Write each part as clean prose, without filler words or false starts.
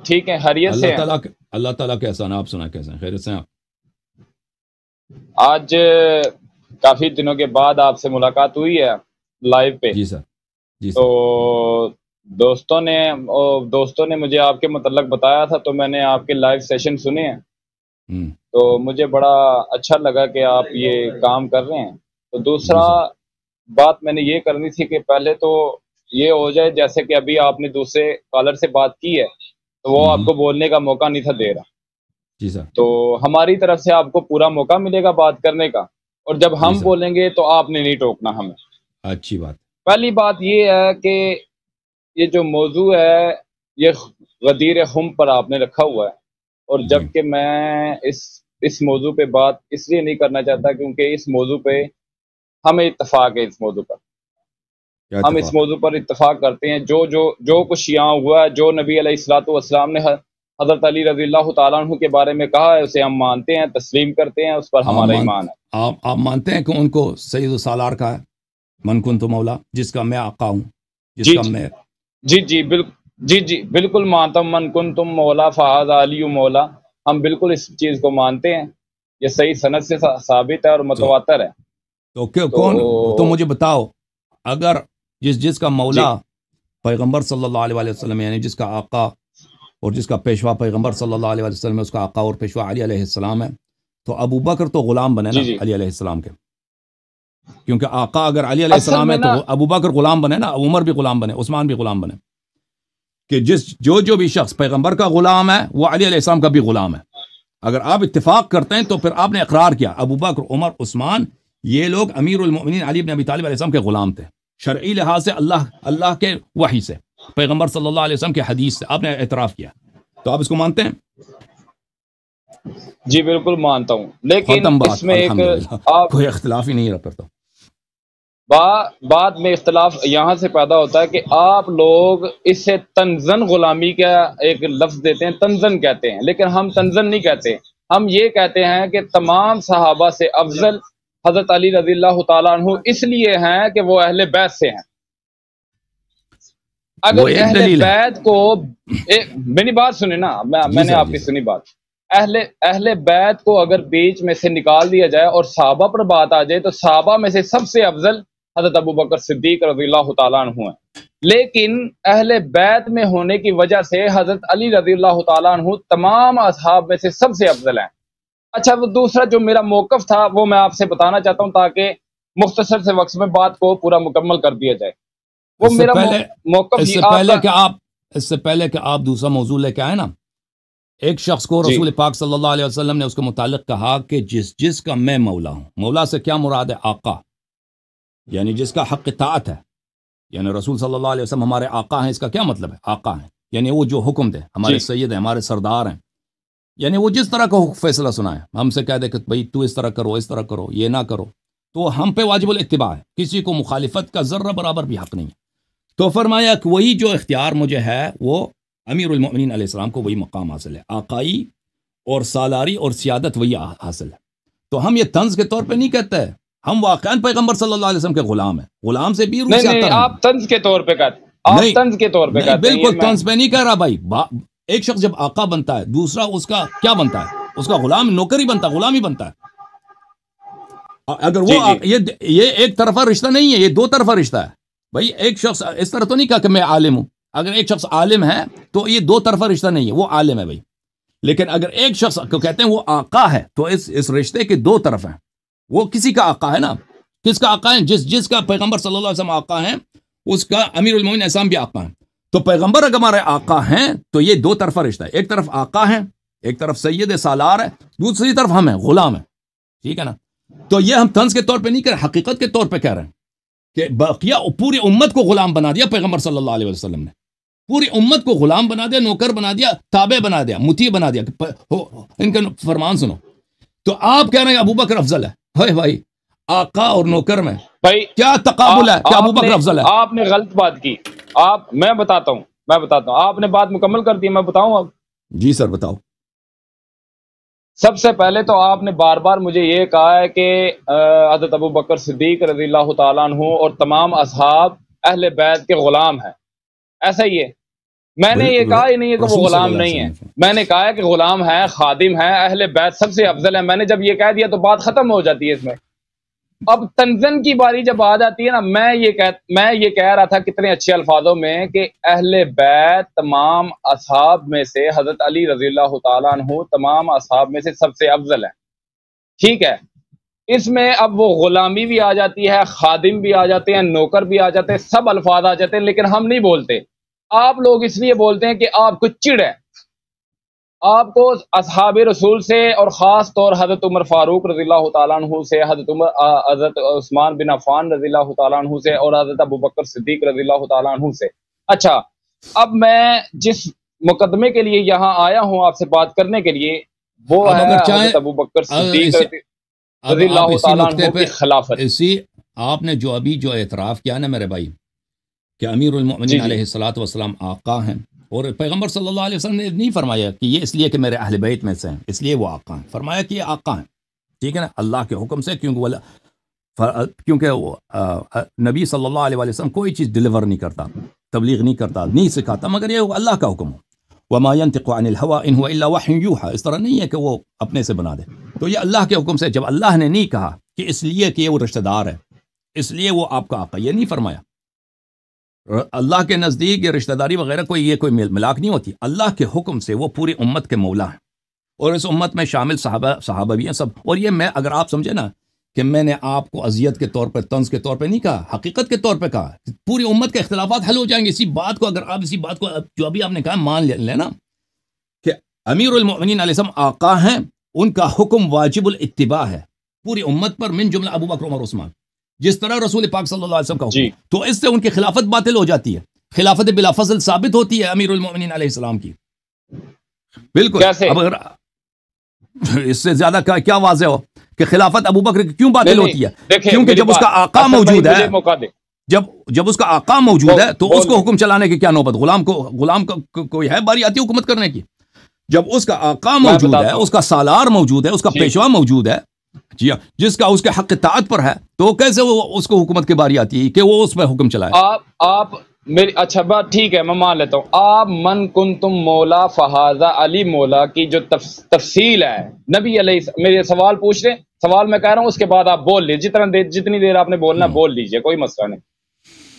ٹھیک ہے، خیریت سے ہیں؟ اللہ تعالیٰ کے احسان، آپ سنائیں کیسے ہیں؟ خیریت سے ہیں آپ؟ آج کافی دنوں کے بعد آپ سے ملاقات ہوئی ہے لائیو پہ. جی سر، جی تو سر. دوستوں نے مجھے آپ کے متعلق بتایا تھا، تو میں نے آپ کے لائیو سیشن سنے ہیں. ہوں. تو مجھے بڑا اچھا لگا کہ آپ یہ کام کر رہے ہیں. تو جی دوسرا سر. بات میں نے یہ کرنی تھی کہ پہلے تو یہ ہو جائے، جیسے کہ ابھی آپ نے دوسرے کالر سے بات کی ہے تو وہ آپ کو بولنے کا موقع نہیں تھا دے رہا. جی سر. تو ہماری طرف سے آپ کو پورا موقع ملے گا بات کرنے کا، اور جب جی ہم سر. بولیں گے تو آپ نے نہیں ٹوکنا ہمیں. اچھی بات. پہلی بات یہ ہے کہ یہ جو موضوع ہے یہ غدیر خم پر آپ نے رکھا ہوا ہے، اور جی. جب کہ میں اس موضوع پہ بات اس لیے نہیں کرنا چاہتا کیونکہ اس موضوع پہ ہمیں اتفاق ہے. اس موضوع پر کیا ہم اس اتفاق ہے؟ موضوع پر اتفاق کرتے ہیں. جو کچھ یہاں ہوا ہے، جو نبی علیہ الصلوۃ والسلام نے حضرت علی رضی اللہ تعالیٰ عنہ کے بارے میں کہا ہے، اسے ہم مانتے ہیں، تسلیم کرتے ہیں، اس پر ہمارا ایمان ہے. آپ مانتے ہیں کہ ان کو سید و سالار کا ہے، من کنت مولا، جس کا میں آقا ہوں، جس جی کا جی میں. جی بالکل. جی بالکل مانتا ہوں، من کنتم مولا فہذا علی مولا. ہم بالکل اس چیز کو مانتے ہیں، یہ صحیح سند سے ثابت ہے اور تو متواتر ہے. تو کون تو مجھے بتاؤ، اگر جس کا جی مولا پیغمبر صلی اللہ علیہ وسلم، یعنی جس کا آقا اور جس کا پیشوا پیغمبر صلی اللہ علیہ وسلم ہے، اس کا آقا اور پیشوا علی علیہ السلام ہے، تو ابو بکر تو غلام بنے نا جی علی علیہ السلام کے، کیونکہ آقا اگر علی علیہ اصل السلام میں ہے تو نا ابو بکر غلام بنے نا، عمر بھی غلام بنے، عثمان بھی غلام بنے. کہ جو بھی شخص پیغمبر کا غلام ہے وہ علی علیہ السلام کا بھی غلام ہے. اگر آپ اتفاق کرتے ہیں تو پھر آپ نے اقرار کیا ابو بکر، عمر، عثمان، یہ لوگ امیر المؤمنین علی بن ابی طالب علیہ السلام کے غلام تھے، شرعی لحاظ سے اللہ کے وحی سے، پیغمبر صلی اللہ علیہ وسلم کے حدیث سے آپ نے اعتراف کیا، تو آپ اس کو مانتے ہیں؟ جی بالکل مانتا ہوں، لیکن ختم اس بات، میں ایک الحمدللہ، آپ کوئی اختلاف ہی نہیں رہا پھر تو. بعد میں اختلاف یہاں سے پیدا ہوتا ہے کہ آپ لوگ اس سے تنزن غلامی کا ایک لفظ دیتے ہیں، تنزن کہتے ہیں، لیکن ہم تنزن نہیں کہتے. ہم یہ کہتے ہیں کہ تمام صحابہ سے افضل حضرت علی رضی اللہ تعالیٰ عنہ اس لیے ہیں کہ وہ اہل بیت سے ہیں. وہ اگر ایک اہل دلیل ہے. بیت کو میری بات سنیں نا، جی میں نے سر، آپ جی کی سر. سنی بات. اہل بیت کو اگر بیچ میں سے نکال دیا جائے اور صحابہ پر بات آ جائے تو صحابہ میں سے سب سے افضل حضرت ابو بکر صدیق رضی اللہ تعالیٰ عنہ ہیں. لیکن اہل بیت میں ہونے کی وجہ سے حضرت علی رضی اللہ تعالیٰ عنہ تمام اصحاب میں سے سب سے افضل ہیں. اچھا، وہ دوسرا جو میرا موقف تھا وہ میں آپ سے بتانا چاہتا ہوں تاکہ مختصر سے وقت میں بات کو پورا مکمل کر دیا جائے. وہ اس سے میرا پہلے موقف اس سے آپ پہلے کا. کہ آپ اس سے پہلے کہ آپ دوسرا موضوع لے کے آئے نا، ایک شخص کو جی رسول پاک صلی اللہ علیہ وسلم نے اس کے متعلق کہا کہ جس کا میں مولا ہوں. مولا سے کیا مراد ہے؟ آقا، یعنی جس کا حق اطاعت ہے. یعنی رسول صلی اللہ علیہ وسلم ہمارے آقا ہیں، اس کا کیا مطلب ہے؟ آقا ہیں یعنی وہ جو حکم دے، ہمارے جی سید ہیں، ہمارے سردار ہیں، یعنی وہ جس طرح کا فیصلہ سنائے، ہم سے کہہ دے کہ بھائی تو اس طرح کرو، اس طرح کرو، یہ نہ کرو، تو ہم پہ واجب الاتباع ہے، کسی کو مخالفت کا ذرہ برابر بھی حق نہیں ہے. تو فرمایا کہ وہی جو اختیار مجھے ہے وہ امیر المؤمنین علیہ السلام کو وہی مقام حاصل ہے، آقائی اور سالاری اور سیادت وہی حاصل ہے. تو ہم یہ طنز کے طور پہ نہیں کہتے، ہم واقعاً پیغمبر صلی اللہ علیہ وسلم کے غلام ہیں، غلام سے بھی روح نہیں زیادہ ہیں. آپ طنز کے طور پہ کہتے آپ نہیں طنز کے طور پہ نہیں، کہتے ہیں، یہ بالکل میں. طنز پہ نہیں کہہ رہا بھائی. ایک شخص جب آقا بنتا ہے، دوسرا اس کا کیا بنتا ہے؟ اس کا غلام، نوکر ہی بنتا ہے، غلام ہی بنتا ہے. اگر وہ جی جی یہ ایک طرفہ رشتہ نہیں ہے، یہ دو طرفہ رشتہ ہے. بھائی ایک شخص اس طرح تو نہیں کہا کہ میں عالم ہوں. اگر ایک شخص عالم ہے تو یہ دو طرفہ رشتہ نہیں ہے، وہ عالم ہے بھائی. لیکن اگر ایک شخص کو کہتے ہیں وہ آقا ہے تو اس رشتے کے دو طرف ہیں. وہ کسی کا آقا ہے نا، کس کا آقا ہے؟ جس کا پیغمبر صلی اللہ علیہ وسلم آقا ہیں، اس کا امیر المومنین اسلام بھی آقا ہیں. تو پیغمبر اگر ہمارے آقا ہیں تو یہ دو طرفہ رشتہ ہے، ایک طرف آقا ہیں، ایک طرف سید سالار ہے، دوسری طرف ہم ہیں، غلام ہیں. ٹھیک ہے نا؟ تو یہ ہم طنز کے طور پہ نہیں کہہ رہے، حقیقت کے طور پہ کہہ رہے ہیں کہ بقیہ پوری امت کو غلام بنا دیا پیغمبر صلی اللہ علیہ وسلم نے. پوری امت کو غلام بنا دیا، نوکر بنا دیا، تابع بنا دیا، مطیع بنا دیا، ان کا فرمان سنو. تو آپ کہہ رہے ہیں ابو بکر افضل ہے. ہوئے بھائی، آقا اور نوکر میں بھائی کیا تقابل ہے؟ کیا ابو بکر افضل ہے؟ آپ نے غلط بات کی. میں بتاتا ہوں آپ نے بات مکمل کر دی، میں بتاؤں اب. جی سر بتاؤ. سب سے پہلے تو آپ نے بار بار مجھے یہ کہا ہے کہ حضرت ابو بکر صدیق رضی اللہ تعالیٰ عنہ اور تمام اصحاب اہل بیت کے غلام ہیں. ایسا ہی ہے؟ میں نے یہ کہا ہی نہیں ہے کہ وہ رسول صلی غلام اللہ علیہ نہیں ہے، وسلم میں نے کہا ہے کہ غلام ہے، خادم ہے، اہل بیت سب سے افضل ہے۔ میں نے جب یہ کہہ دیا تو بات ختم ہو جاتی ہے اس میں۔ اب تنزن کی باری جب آ جاتی ہے نا، میں یہ کہہ رہا تھا کتنے اچھے الفاظوں میں کہ اہل بیت تمام اصحاب میں سے حضرت علی رضی اللہ تعالیٰ عنہ تمام اصحاب میں سے سب سے افضل ہے، ٹھیک ہے۔ اس میں اب وہ غلامی بھی آ جاتی ہے، خادم بھی آ جاتے ہیں، نوکر بھی آ جاتے ہیں، سب الفاظ آ جاتے ہیں، لیکن ہم نہیں بولتے۔ آپ لوگ اس لیے بولتے ہیں کہ آپ کو چڑ ہے، آپ کو اصحاب رسول سے اور خاص طور حضرت عمر فاروق رضی اللہ تعالیٰ عنہ سے، حضرت عثمان بن عفان رضی اللہ تعالیٰ عنہ سے اور حضرت ابوبکر صدیق رضی اللہ تعالیٰ عنہ سے۔ اچھا، اب میں جس مقدمے کے لیے یہاں آیا ہوں آپ سے بات کرنے کے لیے، وہ اب ہے اگر چاہیں حضرت ابوبکر صدیق اب رضی آپ اللہ اسی تعالیٰ نقطے عنہ پہ کی خلافت۔ آپ نے جو ابھی اعتراف کیا نا میرے بھائی کہ امیر المؤمنین جی علیہ الصلوۃ والسلام آقا ہیں، اور پیغمبر صلی اللہ علیہ وسلم نے نہیں فرمایا کہ یہ اس لیے کہ میرے اہل بیت میں سے ہیں اس لیے وہ آقا ہیں، فرمایا کہ یہ آقا ہیں، ٹھیک ہے نا، اللہ کے حکم سے، کیونکہ وہ نبی صلی اللہ علیہ وسلم کوئی چیز ڈلیور نہیں کرتا، تبلیغ نہیں کرتا، نہیں سکھاتا، مگر یہ اللہ کا حکم ہو۔ وما ينطق عن الهوى ان هو الا وحي يوحى، اس طرح نہیں ہے کہ وہ اپنے سے بنا دے، تو یہ اللہ کے حکم سے، جب اللہ نے نہیں کہا کہ اس لیے کہ یہ وہ رشتہ دار ہے اس لیے وہ آپ کا آقا، یہ نہیں فرمایا۔ اللہ کے نزدیک یہ رشتہ داری وغیرہ کوئی ملاک نہیں ہوتی، اللہ کے حکم سے وہ پوری امت کے مولا ہیں، اور اس امت میں شامل صحابہ بھی ہیں سب۔ اور یہ میں اگر آپ سمجھے نا کہ میں نے آپ کو اذیت کے طور پہ، طنز کے طور پہ نہیں کہا، حقیقت کے طور پہ کہا، پوری امت کے اختلافات حل ہو جائیں گے اسی بات کو، اگر آپ اسی بات کو جو ابھی آپ نے کہا مان لینا کہ امیر المؤمنین علیہ السلام آقا ہیں، ان کا حکم واجب الاتباع ہے پوری امت پر، من جملہ ابو بکر عمر عثمان، جس طرح رسول پاک صلی اللہ علیہ وسلم کا حکم، تو اس سے ان کی خلافت باطل ہو جاتی ہے، خلافت بلا فضل ثابت ہوتی ہے امیر المؤمنین علیہ السلام کی، بالکل۔ اب اگر اس سے زیادہ کیا واضح ہو کہ خلافت ابو بکر کی کیوں باطل ہوتی ہے؟ کیونکہ جب اس کا آقا موجود ہے، جب اس کا آقا موجود ہے تو اس کو حکم چلانے کی کیا نوبت؟ غلام کو کوئی ہے باری آتی حکومت کرنے کی؟ جب اس کا آقا موجود ہے، اس کا سالار موجود ہے، اس کا پیشوا موجود ہے، جی ہاں، جس کا اس کے حق اطاعت پر ہے، تو کیسے وہ اس کو حکومت کی باری آتی ہے کہ وہ اس پہ حکم چلائے؟ آپ میری اچھا بات ٹھیک ہے، میں مان لیتا ہوں، آپ من کنتم مولا فہذا علی مولا کی جو تفصیل ہے نبی علیہ، میرے سوال پوچھ رہے، سوال میں کہہ رہا ہوں، اس کے بعد آپ بول لیجیے، جتنی دیر آپ نے بولنا بول لیجیے، کوئی مسئلہ نہیں۔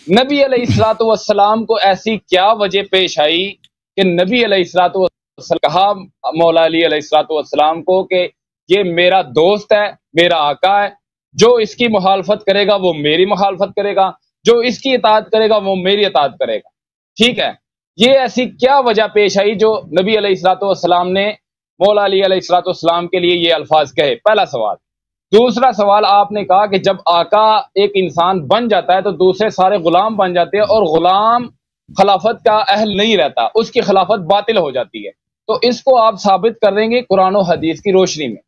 نبی علیہ الصلوۃ والسلام کو ایسی کیا وجہ پیش آئی کہ نبی علیہ الصلوۃ والسلام کہا مولا علی علیہ الصلوۃ والسلام کو کہ یہ میرا دوست ہے، میرا آقا ہے، جو اس کی مخالفت کرے گا وہ میری مخالفت کرے گا، جو اس کی اطاعت کرے گا وہ میری اطاعت کرے گا، ٹھیک ہے؟ یہ ایسی کیا وجہ پیش آئی جو نبی علیہ الصلوۃ والسلام نے مولا علی علیہ الصلوۃ والسلام کے لیے یہ الفاظ کہے؟ پہلا سوال۔ دوسرا سوال، آپ نے کہا کہ جب آقا ایک انسان بن جاتا ہے تو دوسرے سارے غلام بن جاتے ہیں، اور غلام خلافت کا اہل نہیں رہتا، اس کی خلافت باطل ہو جاتی ہے، تو اس کو آپ ثابت کر دیں گے قرآن و حدیث کی روشنی میں؟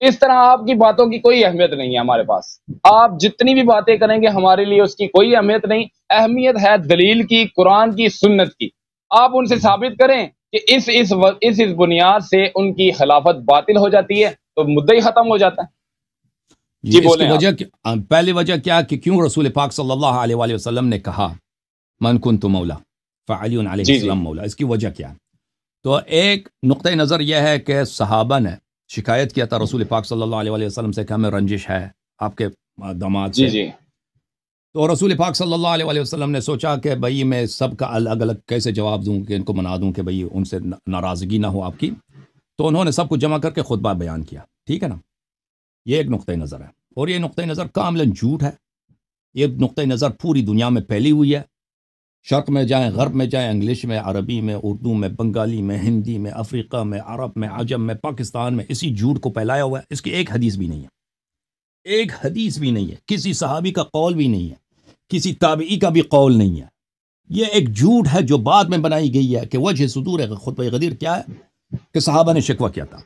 اس طرح آپ کی باتوں کی کوئی اہمیت نہیں ہے ہمارے پاس، آپ جتنی بھی باتیں کریں گے ہمارے لیے اس کی کوئی اہمیت نہیں، اہمیت ہے دلیل کی، قرآن کی، سنت کی۔ آپ ان سے ثابت کریں کہ اس بنیاد سے ان کی خلافت باطل ہو جاتی ہے، تو مدعا ہی ختم ہو جاتا ہے۔ جی بولیں۔ پہلی وجہ کیا کہ کیوں رسول پاک صلی اللہ علیہ وآلہ وسلم نے کہا من کنت مولا فعلی علیہ السلام مولا، اس کی وجہ کیا ہے؟ تو ایک نقطہ نظر یہ ہے کہ صحابہ نے شکایت کیا تھا رسول پاک صلی اللہ علیہ وآلہ وسلم سے کہ ہمیں رنجش ہے آپ کے داماد سے، تو رسول پاک صلی اللہ علیہ وآلہ وسلم نے سوچا کہ بھئی میں سب کا الگ الگ کیسے جواب دوں کہ ان کو منا دوں کہ بھئی ان سے ناراضگی نہ ہو آپ کی، تو انہوں نے سب کو جمع کر کے خطبہ بیان کیا، ٹھیک ہے نا؟ یہ ایک نقطہ نظر ہے، اور یہ نقطہ نظر کاملاً جھوٹ ہے، یہ نقطہ نظر پوری دنیا میں پھیلی ہوئی ہے، شرق میں جائیں، غرب میں جائیں، انگلش میں، عربی میں، اردو میں، بنگالی میں، ہندی میں، افریقہ میں، عرب میں، عجم میں، پاکستان میں، اسی جھوٹ کو پھیلایا ہوا ہے۔ اس کی ایک حدیث بھی نہیں ہے، ایک حدیث بھی نہیں ہے، کسی صحابی کا قول بھی نہیں ہے، کسی تابعی کا بھی قول نہیں ہے، یہ ایک جھوٹ ہے جو بعد میں بنائی گئی ہے کہ وجہ صدور خطبہ غدیر کیا ہے کہ صحابہ نے شکوہ کیا تھا،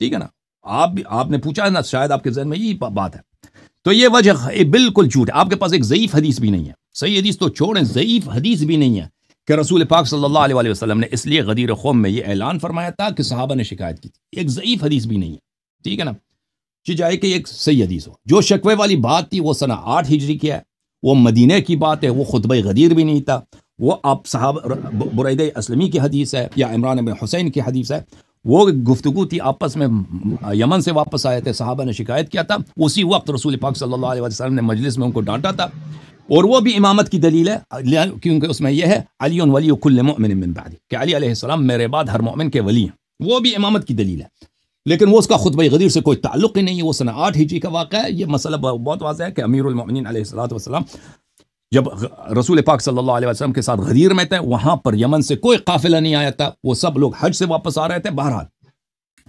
ٹھیک ہے نا؟ آپ نے پوچھا نا، شاید آپ کے ذہن میں یہی بات ہے، تو یہ وجہ بالکل جھوٹ ہے۔ آپ کے پاس ایک ضعیف حدیث بھی نہیں ہے، صحیح حدیث تو چھوڑیں، ضعیف حدیث بھی نہیں ہے کہ رسول پاک صلی اللہ علیہ وسلم نے اس لیے غدیر قوم میں یہ اعلان فرمایا تھا کہ صحابہ نے شکایت کی تھی، ایک ضعیف حدیث بھی نہیں ہے، ٹھیک ہے نا؟ چاہے کہ ایک صحیح حدیث ہو۔ جو شکوے والی بات تھی وہ سنہ 8 ہجری کی ہے، وہ مدینہ کی بات ہے، وہ خطبہ غدیر بھی نہیں تھا، وہ آپ صحابہ برید اسلمی کی حدیث ہے یا عمران بن حسین کی حدیث ہے، وہ گفتگو تھی آپس میں، یمن سے واپس آئے تھے، صحابہ نے شکایت کیا تھا، اسی وقت رسول پاک صلی اللہ علیہ وسلم نے مجلس میں ان کو ڈانٹا تھا، اور وہ بھی امامت کی دلیل ہے، کیونکہ اس میں یہ ہے علی ولی کل مؤمن من بعدی، کہ علی علیہ السلام میرے بعد ہر مومن کے ولی ہیں، وہ بھی امامت کی دلیل ہے، لیکن وہ اس کا خطبہ غدیر سے کوئی تعلق ہی نہیں ہے، وہ سنہ 8 ہجری کا واقعہ ہے۔ یہ مسئلہ بہت واضح ہے کہ امیر المؤمنین علیہ الصلوۃ والسلام جب رسول پاک صلی اللہ علیہ وسلم کے ساتھ غدیر میں تھے، وہاں پر یمن سے کوئی قافلہ نہیں آیا تھا، وہ سب لوگ حج سے واپس آ رہے تھے۔ بہرحال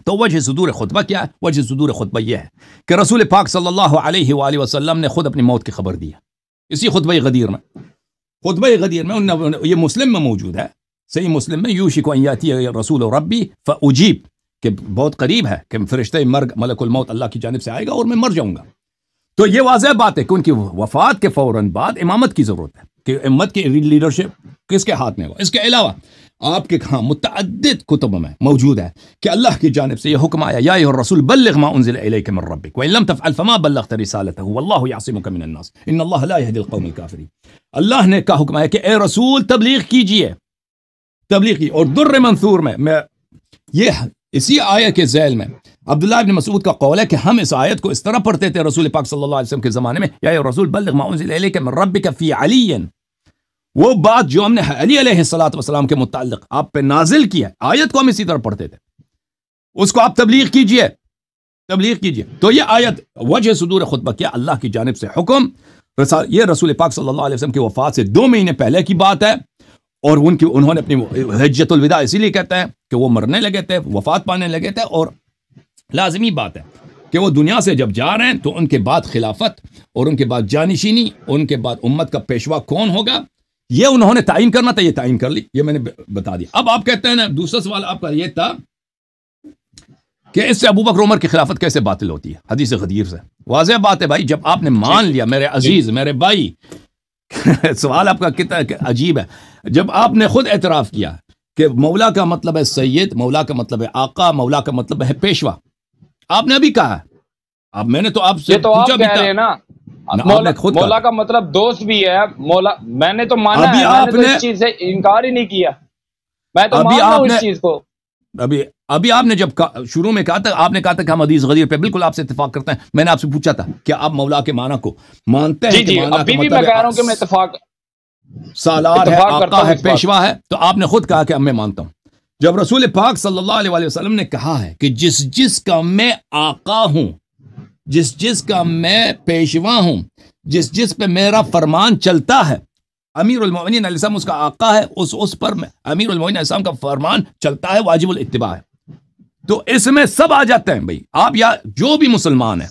تو وجہ صدور خطبہ کیا ہے؟ وجہ صدور خطبہ یہ ہے کہ رسول پاک صلی اللہ علیہ وآلہ وسلم نے خود اپنی موت کی خبر دی ہے اسی خطبہ غدیر میں۔ خطبہ غدیر میں یہ مسلم میں موجود ہے، صحیح مسلم میں، یوشک ان یاتی رسول ربی فاجیب، کہ بہت قریب ہے کہ فرشتہ مرگ ملک الموت اللہ کی جانب سے آئے گا اور میں مر جاؤں گا۔ تو یہ واضح بات ہے کہ ان کی وفات کے فوراً بعد امامت کی ضرورت ہے، کہ امت کی لیڈرشپ کس کے ہاتھ میں ہو۔ اس کے علاوہ آپ کے ہاں متعدد کتب میں موجود ہے کہ اللہ کی جانب سے یہ حکم آیا، یا ایھا الرسول بلغ ما انزل الیک من ربک وان لم تفعل فما بلغت رسالته واللہ یعصمک من الناس ان اللہ لا یہدی القوم الکافرین۔ اللہ نے کا حکم آیا کہ اے رسول تبلیغ کیجئے، تبلیغ کی۔ اور در منثور میں یہ اسی آیت کے ذیل میں عبداللہ ابن مسعود کا قول ہے کہ ہم اس آیت کو اس طرح پڑھتے تھے رسول پاک صلی اللہ علیہ وسلم کے زمانے میں، یا ایھا الرسول بلغ ما انزل الیک من ربک فی علی، وہ بات جو ہم نے علی علیہ السلام کے متعلق آپ پہ نازل کی ہے، آیت کو ہم اسی طرح پڑھتے تھے، اس کو آپ تبلیغ کیجئے، تبلیغ کیجئے۔ تو یہ آیت وجہ صدور خطبہ کیا؟ اللہ کی جانب سے حکم، یہ رسول پاک صلی اللہ علیہ وسلم کی وفات سے 2 مہینے پہلے کی بات ہے، اور انہوں نے اپنی حجۃ الوداع اسی لیے کہتے ہیں کہ وہ مرنے لگے تھے، وفات پانے لگے تھے، اور لازمی بات ہے کہ وہ دنیا سے جب جا رہے ہیں تو ان کے بعد خلافت اور ان کے بعد جانشینی اور ان کے بعد امت کا پیشوا کون ہوگا، یہ انہوں نے تعین کرنا تھا، یہ تعین کر لی، یہ میں نے بتا دیا۔ اب آپ کہتے ہیں نا، دوسرا سوال آپ کا یہ تھا کہ اس سے ابوبکر عمر کی خلافت کیسے باطل ہوتی ہے حدیث غدیر سے۔ واضح بات ہے بھائی، جب آپ نے مان لیا میرے عزیز، میرے بھائی، سوال آپ کا کتنا عجیب ہے، جب آپ نے خود اعتراف کیا کہ مولا کا مطلب ہے سید، مولا کا مطلب ہے آقا، مولا کا مطلب ہے پیشوا، آپ نے ابھی کہا، اب میں نے تو آپ سے پوچھا بھی تھا نا، مولا کا مطلب دوست بھی ہے، مولا میں نے تو مانا ہے، میں نے تو اس چیز سے انکار ہی نہیں کیا، میں تو مان رہا ہوں اس چیز کو۔ ابھی آپ نے جب شروع میں کہا تھا، آپ نے کہا تھا کہ ہم حدیث غدیر پہ بالکل آپ سے اتفاق کرتے ہیں، میں نے آپ سے پوچھا تھا کہ آپ مولا کے معنی کو مانتے ہیں؟ جی ابھی بھی میں کہہ رہا ہوں کہ میں اتفاق سالار ہے، آقا ہے، پیشوا ہے، تو آپ نے خود کہا کہ میں مانتا ہوں۔ جب رسول پاک صلی اللہ علیہ وسلم نے کہا ہے کہ جس کا میں آقا ہوں، جس کا میں پیشوا ہوں، جس پہ میرا فرمان چلتا ہے، امیر المؤمنین علیہ السلام اس کا آقا ہے، اس پر امیر المؤمنین علیہ السلام کا فرمان چلتا ہے، واجب الاتباع ہے۔ تو اس میں سب آ جاتے ہیں بھائی، آپ یا جو بھی مسلمان ہے،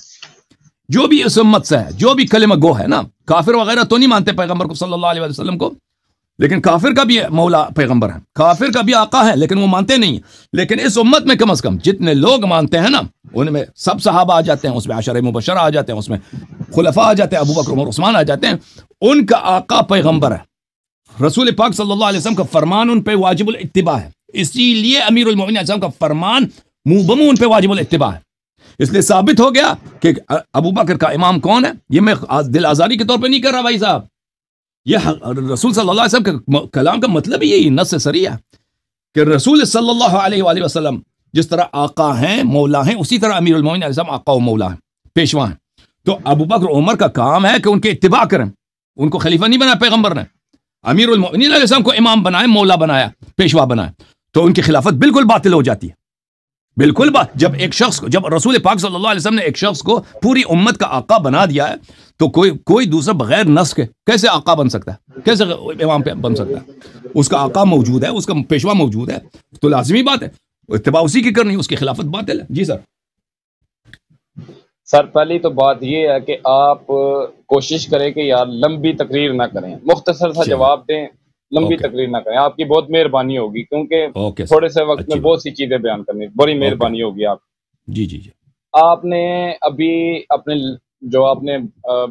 جو بھی اس امت سے ہے، جو بھی کلمہ گو ہے نا، کافر وغیرہ تو نہیں مانتے پیغمبر کو صلی اللہ علیہ وسلم کو، لیکن کافر کا بھی مولا پیغمبر ہے، کافر کا بھی آقا ہے، لیکن وہ مانتے نہیں۔ لیکن اس امت میں کم از کم جتنے لوگ مانتے ہیں نا، ان میں سب صحابہ آ جاتے ہیں، اس میں عشرہ مبشرہ آ جاتے ہیں، اس میں خلفاء آ جاتے ہیں، ابوبکر عمر عثمان آ جاتے ہیں، ان کا آقا پیغمبر ہے، رسول پاک صلی اللہ علیہ وسلم کا فرمان ان پہ واجب الاتباع ہے، اسی لیے امیر المؤمنین علیہ السلام کا فرمان منہ بمو ان پہ واجب الاتباع ہے۔ اس لیے ثابت ہو گیا کہ ابوبکر کا امام کون ہے، یہ میں دل آزاری کے طور پہ نہیں کر رہا بھائی صاحب، یہ رسول صلی اللہ علیہ وسلم کا کلام کا مطلب یہی نص صریح ہے کہ رسول صلی اللہ علیہ وآلہ وسلم جس طرح آقا ہیں، مولا ہیں، اسی طرح امیر المؤمنین علیہ السلام آقا و مولا ہیں، پیشوا ہیں۔ تو ابوبکر عمر کا کام ہے کہ ان کے اتباع کریں، ان کو خلیفہ نہیں بنایا پیغمبر نے، امیر المؤمنین علیہ السلام کو امام بنائے، مولا بنایا، پیشوا بنایا، تو ان کی خلافت بالکل باطل ہو جاتی ہے، بالکل جب ایک شخص کو، جب رسول پاک صلی اللہ علیہ وسلم نے ایک شخص کو پوری امت کا آقا بنا دیا ہے، تو کوئی دوسرا بغیر نسخ کے کیسے آقا بن سکتا ہے، کیسے امام بن سکتا ہے؟ اس کا آقا موجود ہے، اس کا پیشوا موجود ہے، تو لازمی بات ہے اتباع اسی کی کرنی، اس کی خلافت باطل ہے۔ جی سر پہلی تو بات یہ ہے کہ آپ کوشش کریں کہ یار لمبی تقریر نہ کریں، مختصر سا جواب دیں، لمبی تقریر نہ کریں، آپ کی بہت مہربانی ہوگی، کیونکہ تھوڑے سے وقت میں بہت سی چیزیں بیان کرنی، بڑی مہربانی ہوگی آپ جی۔ آپ نے ابھی اپنے جو آپ نے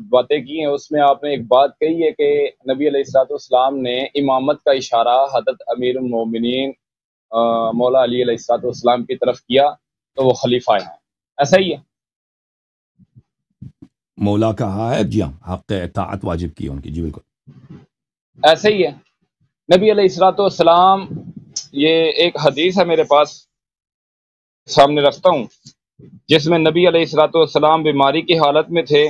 باتیں کی ہیں اس میں آپ نے ایک بات کہی ہے کہ نبی علیہ الصلوۃ والسلام نے امامت کا اشارہ حضرت امیر المومنین مولا علی علیہ الصلوۃ والسلام کی طرف کیا تو وہ خلیفہ ہیں، ایسا ہی ہے؟ مولا کہا ہے، جی ہاں، حق اطاعت واجب کی ان کی، جی بالکل ایسا ہی ہے۔ نبی علیہ الصلوۃ والسلام، یہ ایک حدیث ہے میرے پاس، سامنے رکھتا ہوں، جس میں نبی علیہ الصلوۃ والسلام بیماری کی حالت میں تھے،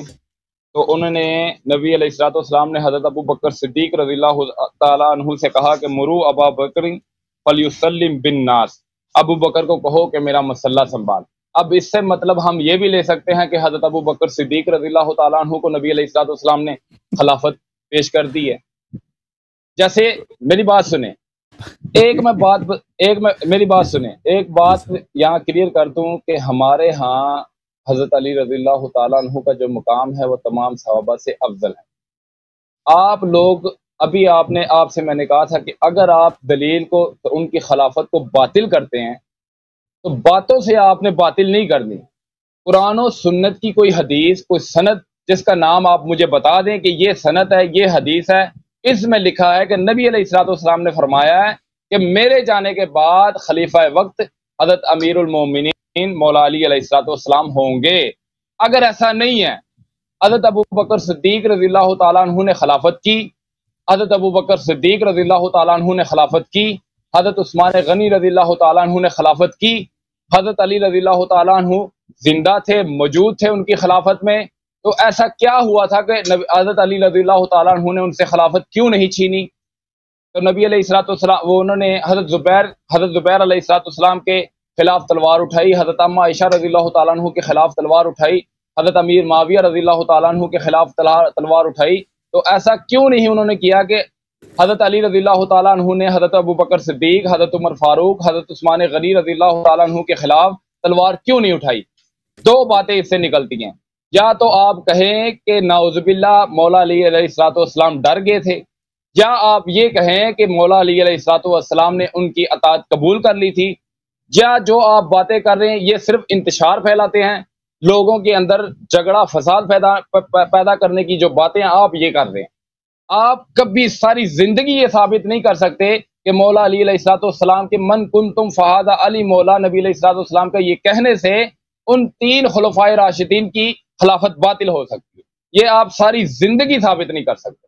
تو انہوں نے، نبی علیہ الصلوۃ والسلام نے حضرت ابو بکر صدیق رضی اللہ تعالیٰ عنہ سے کہا کہ مرو ابا بکر فلیسلم بالناس، ابو بکر کو کہو کہ میرا مسلح سنبھال۔ اب اس سے مطلب ہم یہ بھی لے سکتے ہیں کہ حضرت ابو بکر صدیق رضی اللہ تعالیٰ عنہ کو نبی علیہ الصلوۃ والسلام نے خلافت پیش کر دی ہے۔ جیسے میری بات سنیں، میری بات سنیں، ایک بات یہاں کلیئر کر دوں کہ ہمارے ہاں حضرت علی رضی اللہ تعالیٰ عنہ کا جو مقام ہے وہ تمام صحابہ سے افضل ہے۔ آپ لوگ، ابھی آپ سے میں نے کہا تھا کہ اگر آپ دلیل کو، ان کی خلافت کو باطل کرتے ہیں تو باتوں سے آپ نے باطل نہیں کرنی۔ قرآن و سنت کی کوئی حدیث، کوئی سند جس کا نام آپ مجھے بتا دیں کہ یہ سند ہے، یہ حدیث ہے، اس میں لکھا ہے کہ نبی علیہ الصلوۃ والسلام نے فرمایا ہے کہ میرے جانے کے بعد خلیفہ وقت حضرت امیر المومنین مولا علی علیہ الصلوۃ والسلام ہوں گے۔ اگر ایسا نہیں ہے، حضرت ابو بکر صدیق رضی اللہ تعالیٰ عنہ نے خلافت کی، حضرت ابو بکر صدیق رضی اللہ تعالیٰ عنہ نے خلافت کی، حضرت عثمان غنی رضی اللہ تعالیٰ عنہ نے خلافت کی، حضرت علی رضی اللہ تعالیٰ عنہ زندہ تھے، موجود تھے ان کی خلافت میں، تو ایسا کیا ہوا تھا کہ حضرت علی رضی اللہ تعالیٰ عنہ نے ان سے خلافت کیوں نہیں چھینی؟ تو نبی علیہ الصلوۃ والسلام، وہ انہوں نے حضرت زبیر علیہ الصلوۃ والسلام کے خلاف تلوار اٹھائی، حضرت اماں عائشہ رضی اللہ تعالیٰ عنہ کے خلاف تلوار اٹھائی، حضرت امیر معاویہ رضی اللہ تعالیٰ عنہ کے خلاف تلوار اٹھائی، تو ایسا کیوں نہیں انہوں نے کیا کہ حضرت علی رضی اللہ تعالیٰ عنہ نے حضرت ابو بکر صدیق، حضرت عمر فاروق، حضرت عثمان غنی رضی اللہ تعالیٰ عنہ کے خلاف تلوار کیوں نہیں اٹھائی؟ دو باتیں اس سے نکلتی ہیں، یا تو آپ کہیں کہ نعوذ باللہ مولا علی علیہ الصلوۃ والسلام ڈر گئے تھے، یا آپ یہ کہیں کہ مولا علی علیہ الصلوۃ والسلام نے ان کی اطاعت قبول کر لی تھی، یا جو آپ باتیں کر رہے ہیں یہ صرف انتشار پھیلاتے ہیں، لوگوں کے اندر جھگڑا فساد پیدا کرنے کی جو باتیں آپ یہ کر رہے ہیں۔ آپ کبھی ساری زندگی یہ ثابت نہیں کر سکتے کہ مولا علی علیہ الصلوۃ والسلام کے من کنتم فہذا علی مولا نبی علیہ الصلوۃ والسلام کا یہ کہنے سے ان تین خلفائے راشدین کی خلافت باطل ہو سکتی ہے، یہ آپ ساری زندگی ثابت نہیں کر سکتے۔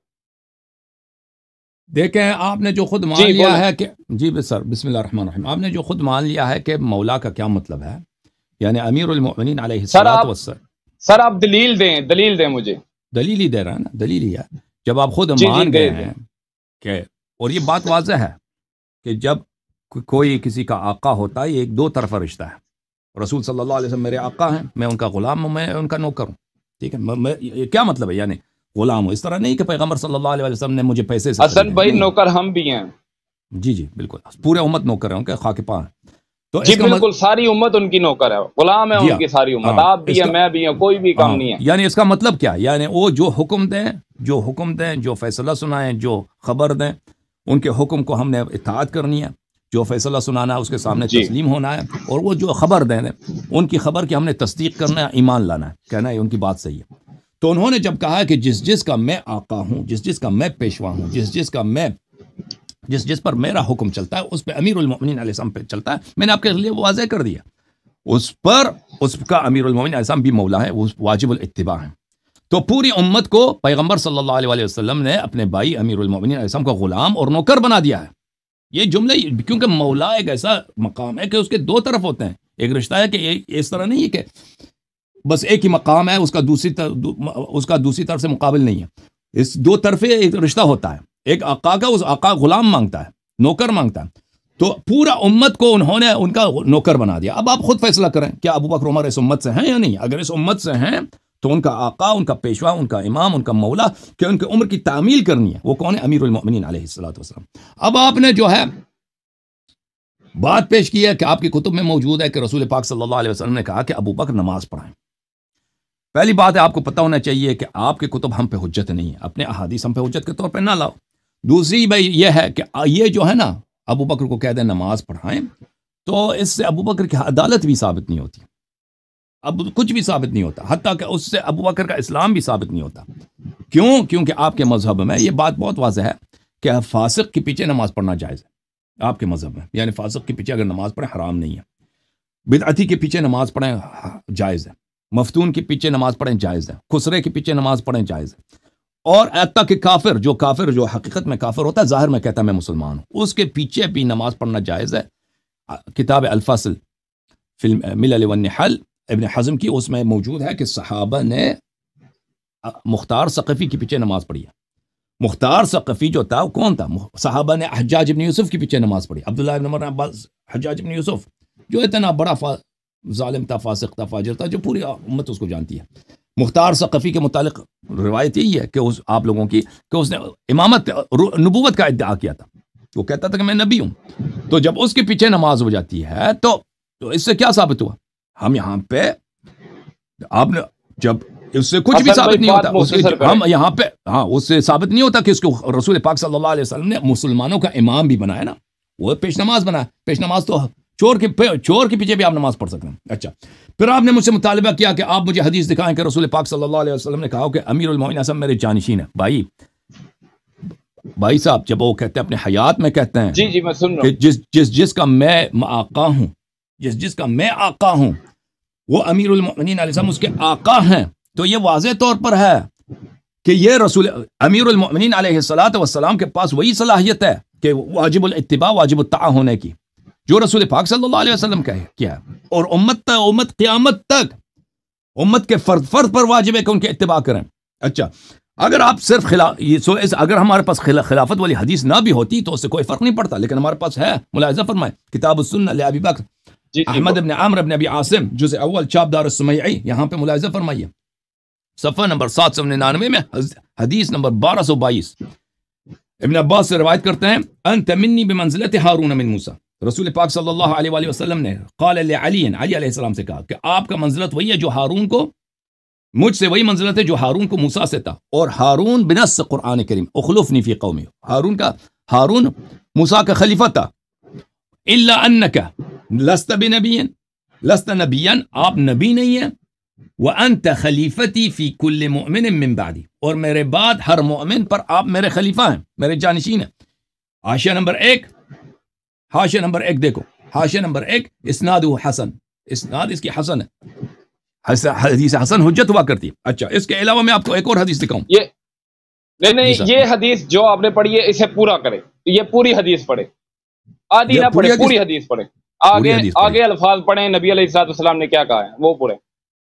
دیکھیں، آپ نے جو خود مان لیا ہے کہ جی سر، بسم اللہ الرحمن الرحیم، آپ نے جو خود مان لیا ہے کہ مولا کا کیا مطلب ہے، یعنی امیر المؤمنین علیہ الصلوۃ والسلام۔ سر آپ دلیل دیں مجھے۔ دلیل ہی دے رہا ہے نا، دلیل ہی ہے، جب آپ خود مان گئے ہیں کہ، اور یہ بات واضح ہے کہ جب کوئی کسی کا آقا ہوتا ہے یہ ایک دو طرفہ رشتہ ہے۔ رسول صلی اللہ علیہ وسلم میرے آقا ہیں، میں ان کا غلام ہوں، میں ان کا نوکر ہوں، ٹھیک ہے، یہ کیا مطلب ہے، یعنی غلام ہوں، اس طرح نہیں کہ پیغمبر صلی اللہ علیہ وسلم نے مجھے پیسے سے، حسن بھائی نوکر ہم بھی ہیں، جی بالکل، پورے امت نوکر ہیں، ان کے خاک پا ہیں، تو جی بالکل، ساری امت ان کی نوکر ہے، غلام ہے ان کی ساری امت، آپ بھی ہیں، میں بھی ہوں، کوئی بھی کم نہیں ہے۔ یعنی اس کا مطلب کیا، یعنی وہ جو حکم دیں، جو فیصلہ سنائیں، جو خبر دیں، ان کے حکم کو ہم نے اطاعت کرنی ہے، جو فیصلہ سنانا ہے اس کے سامنے تسلیم ہونا ہے، اور وہ جو خبر دیں ان کی خبر کی ہم نے تصدیق کرنا ہے، ایمان لانا ہے، کہنا ہے ان کی بات صحیح ہے۔ تو انہوں نے جب کہا کہ جس کا میں آقا ہوں، جس کا میں پیشوا ہوں، جس پر میرا حکم چلتا ہے اس پہ امیر المؤمنین علیہ السلام پہ چلتا ہے، میں نے آپ کے لیے واضح کر دیا، اس کا امیر المؤمنین علیہ السلام بھی مولا ہے، وہ واجب الاتباع ہے۔ تو پوری امت کو پیغمبر صلی اللہ علیہ وسلم نے اپنے بھائی امیر المؤمنین علیہ السلام کو غلام اور نوکر بنا دیا ہے۔ یہ جملے، کیونکہ مولا ایک ایسا مقام ہے کہ اس کے دو طرف ہوتے ہیں، ایک رشتہ ہے کہ اس طرح نہیں ہے کہ بس ایک ہی مقام ہے، اس کا دوسری طرف سے مقابل نہیں ہے، اس دو طرفے ایک رشتہ ہوتا ہے، ایک آقا کا، اس آقا غلام مانگتا ہے، نوکر مانگتا ہے، تو پورا امت کو انہوں نے ان کا نوکر بنا دیا۔ اب آپ خود فیصلہ کریں کیا ابو بکر عمر اس امت سے ہیں یا نہیں؟ اگر اس امت سے ہیں تو ان کا آقا، ان کا پیشوا، ان کا امام، ان کا مولا کہ ان کی عمر کی تعمیل کرنی ہے، وہ کون ہے؟ امیر المؤمنین علیہ الصلوۃ والسلام۔ اب آپ نے جو ہے بات پیش کی ہے کہ آپ کی کتب میں موجود ہے کہ رسول پاک صلی اللہ علیہ وسلم نے کہا کہ ابو بکر نماز پڑھائیں۔ پہلی بات ہے، آپ کو پتہ ہونا چاہیے کہ آپ کی کتب ہم پہ حجت نہیں ہے، اپنے احادیث ہم پہ حجت کے طور پہ نہ لاؤ۔ دوسری بھائی یہ ہے کہ یہ جو ہے نا، ابو بکر کو کہہ دیں نماز پڑھائیں، تو اس سے ابو بکر کی عدالت بھی ثابت نہیں ہوتی، اب کچھ بھی ثابت نہیں ہوتا، حتیٰ کہ اس سے ابو بکر کا اسلام بھی ثابت نہیں ہوتا۔ کیونکہ آپ کے مذہب میں یہ بات بہت واضح ہے کہ فاسق کے پیچھے نماز پڑھنا جائز ہے آپ کے مذہب میں، یعنی فاسق کے پیچھے اگر نماز پڑھیں حرام نہیں ہے، بدعتی کے پیچھے نماز پڑھیں جائز ہے، مفتون کے پیچھے نماز پڑھیں جائز ہے، خسرے کے پیچھے نماز پڑھیں جائز ہے، اور حتیٰ کہ کافر جو حقیقت میں کافر ہوتا ہے ظاہر میں کہتا ہے میں مسلمان ہوں، اس کے پیچھے بھی نماز پڑھنا جائز ہے۔ کتاب الفصل فی الملل والنحل ابن حزم کی، اس میں موجود ہے کہ صحابہ نے مختار ثقفی کے پیچھے نماز پڑھی ہے۔ مختار ثقفی جو تھا وہ کون تھا؟ صحابہ نے حجاج ابن یوسف کے پیچھے نماز پڑھی، عبداللہ ابن عمر عباس، حجاج ابن یوسف جو اتنا بڑا ظالم تھا، فاسق تھا، فاجر تھا، جو پوری امت اس کو جانتی ہے۔ مختار ثقفی کے متعلق روایت یہی ہے کہ آپ لوگوں کی کہ اس نے امامت نبوت کا ادعا کیا تھا، وہ کہتا تھا کہ میں نبی ہوں۔ تو جب اس کے پیچھے نماز ہو جاتی ہے تو اس سے کیا ثابت ہوا؟ ہم یہاں پہ آپ نے جب اس سے کچھ بھی ثابت نہیں ہوتا، ہم یہاں پہ اس سے ثابت نہیں ہوتا کہ اس کو رسول پاک صلی اللہ علیہ وسلم نے مسلمانوں کا امام بھی بنایا نا، وہ پیش نماز بنایا۔ پیش نماز تو چور کے پیچھے بھی آپ نماز پڑھ سکتے ہیں۔ اچھا، پھر آپ نے مجھ سے مطالبہ کیا کہ آپ مجھے حدیث دکھائیں کہ رسول پاک صلی اللہ علیہ وسلم نے کہا کہ امیر المومنین حسن میرے جانشین ہے۔ بھائی صاحب، جب وہ کہتے ہیں اپنے حیات میں کہتے ہیں جی میں سن رہا ہوں کہ جس کا میں آقا ہوں، جس کا میں آقا ہوں وہ امیر المومنین علیہ السلام اس کے آقا ہیں، تو یہ واضح طور پر ہے کہ یہ رسول امیر المومنین علیہ الصلوۃ والسلام کے پاس وہی صلاحیت ہے کہ واجب الاتباع واجب الطاعہ ہونے کی جو رسول پاک صلی اللہ علیہ وسلم کا ہے کیا ہے، اور امت قیامت تک امت کے فرد پر واجب ہے کہ ان کے اتباع کریں۔ اچھا، اگر آپ صرف اگر ہمارے پاس خلافت والی حدیث نہ بھی ہوتی تو اس سے کوئی فرق نہیں پڑتا، لیکن ہمارے پاس ہے۔ ملاحظہ فرمائے کتاب السنہ لابی بکر احمد ابن عمرو ابن ابی عاصم جزء اول چاپ دار السمیعی، یہاں پہ ملاحظہ فرمائیے صفحہ نمبر 799 میں حدیث نمبر 1222 ابن عباس سے روایت کرتے ہیں، انت منی بمنزلت ہارون من موسیٰ، رسول پاک صلی اللہ علیہ وآلہ وسلم نے قال لعلی علیہ السلام سے کہا کہ آپ کا منزلت وہی ہے جو ہارون کو، مجھ سے وہی منزلت ہے جو ہارون کو موسیٰ سے تھا، اور ہارون بنص قرآن کریم اخلفنی فی قومی، ہارون موسیٰ کا خلیفہ تھا، الا انک لست بنبی، لست نبیا، آپ نبی نہیں ہیں، وانت خلیفتی فی کل مؤمن من بعدی، اور میرے بعد ہر مؤمن پر آپ میرے خلیفہ ہیں، میرے جانشین ہیں۔ حاشیہ نمبر ایک دیکھو، حاشیہ نمبر 1 اسناد حسن، اسناد اس کی حسن ہے، حدیث حسن حجت ہوا کرتی ہے۔ اچھا، اس کے علاوہ میں آپ کو ایک اور حدیث دکھاؤں۔ یہ حدیث جو آپ نے پڑھی ہے اسے پورا کرے، یہ پوری حدیث پڑھے، آدھی نہ پڑھے، پوری حدیث پڑھے، آگے الفاظ پڑھیں نبی علیہ الصلوۃ والسلام نے کیا کہا ہے وہ پڑھے۔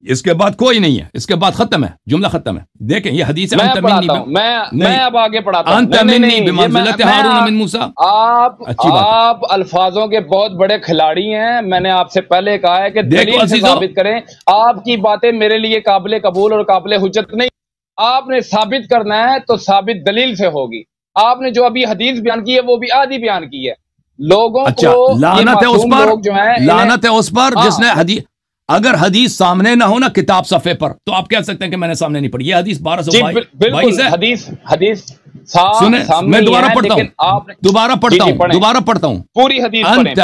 اس کے بعد کوئی نہیں ہے، اس کے بعد ختم ہے، جملہ ختم ہے۔ دیکھیں یہ حدیث میں اب آگے پڑھاتا ہوں۔ انت منی بمنزلت ہارون من موسیٰ، آپ الفاظوں کے بہت بڑے کھلاڑی ہیں، میں نے آپ سے پہلے کہا ہے کہ دلیل سے ثابت کریں، آپ کی باتیں میرے لیے قابل قبول اور قابل حجت نہیں، آپ نے ثابت کرنا ہے تو ثابت دلیل سے ہوگی۔ آپ نے جو ابھی حدیث بیان کی ہے وہ بھی آدھی بیان کی ہے، لوگوں کو لعنت ہے اس پر جس نے حدیث، اگر حدیث سامنے نہ ہو نا کتاب صفحے پر تو آپ کہہ سکتے ہیں کہ میں نے سامنے نہیں پڑھی۔ یہ حدیث 1222 ہے، حدیث میں دوبارہ پڑھتا ہوں پوری حدیث پڑھیں۔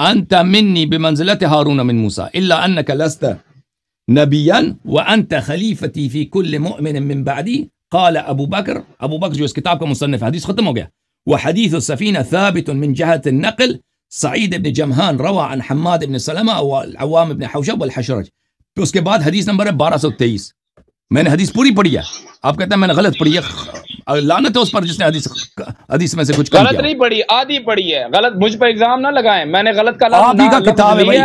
انت منی بمنزلت ہارون من موسیٰ الا انک لست نبیا وانت خلیفتی فی کل مؤمن من بعدی قال ابو بکر جو اس کتاب کا مصنف، حدیث ختم ہو گیا۔ وحدیث السفینہ ثابت من جہت النقل، سعید ابن جمہان روا عن حماد ابن سلمہ والعوام ابن حوشب والحشرج۔ پھر اس کے بعد حدیث نمبر ہے 1223۔ میں نے حدیث پوری پڑھی ہے، آپ کہتے ہیں میں نے غلط پڑھی ہے، لعنت ہے اس پر جس نے حدیث میں سے کچھ کم کیا۔ غلط نہیں پڑھی، آدھی پڑھی ہے، غلط مجھ پہ الزام نہ لگائیں، میں نے غلط کا آپ ہی کا کتاب ہے بھائی،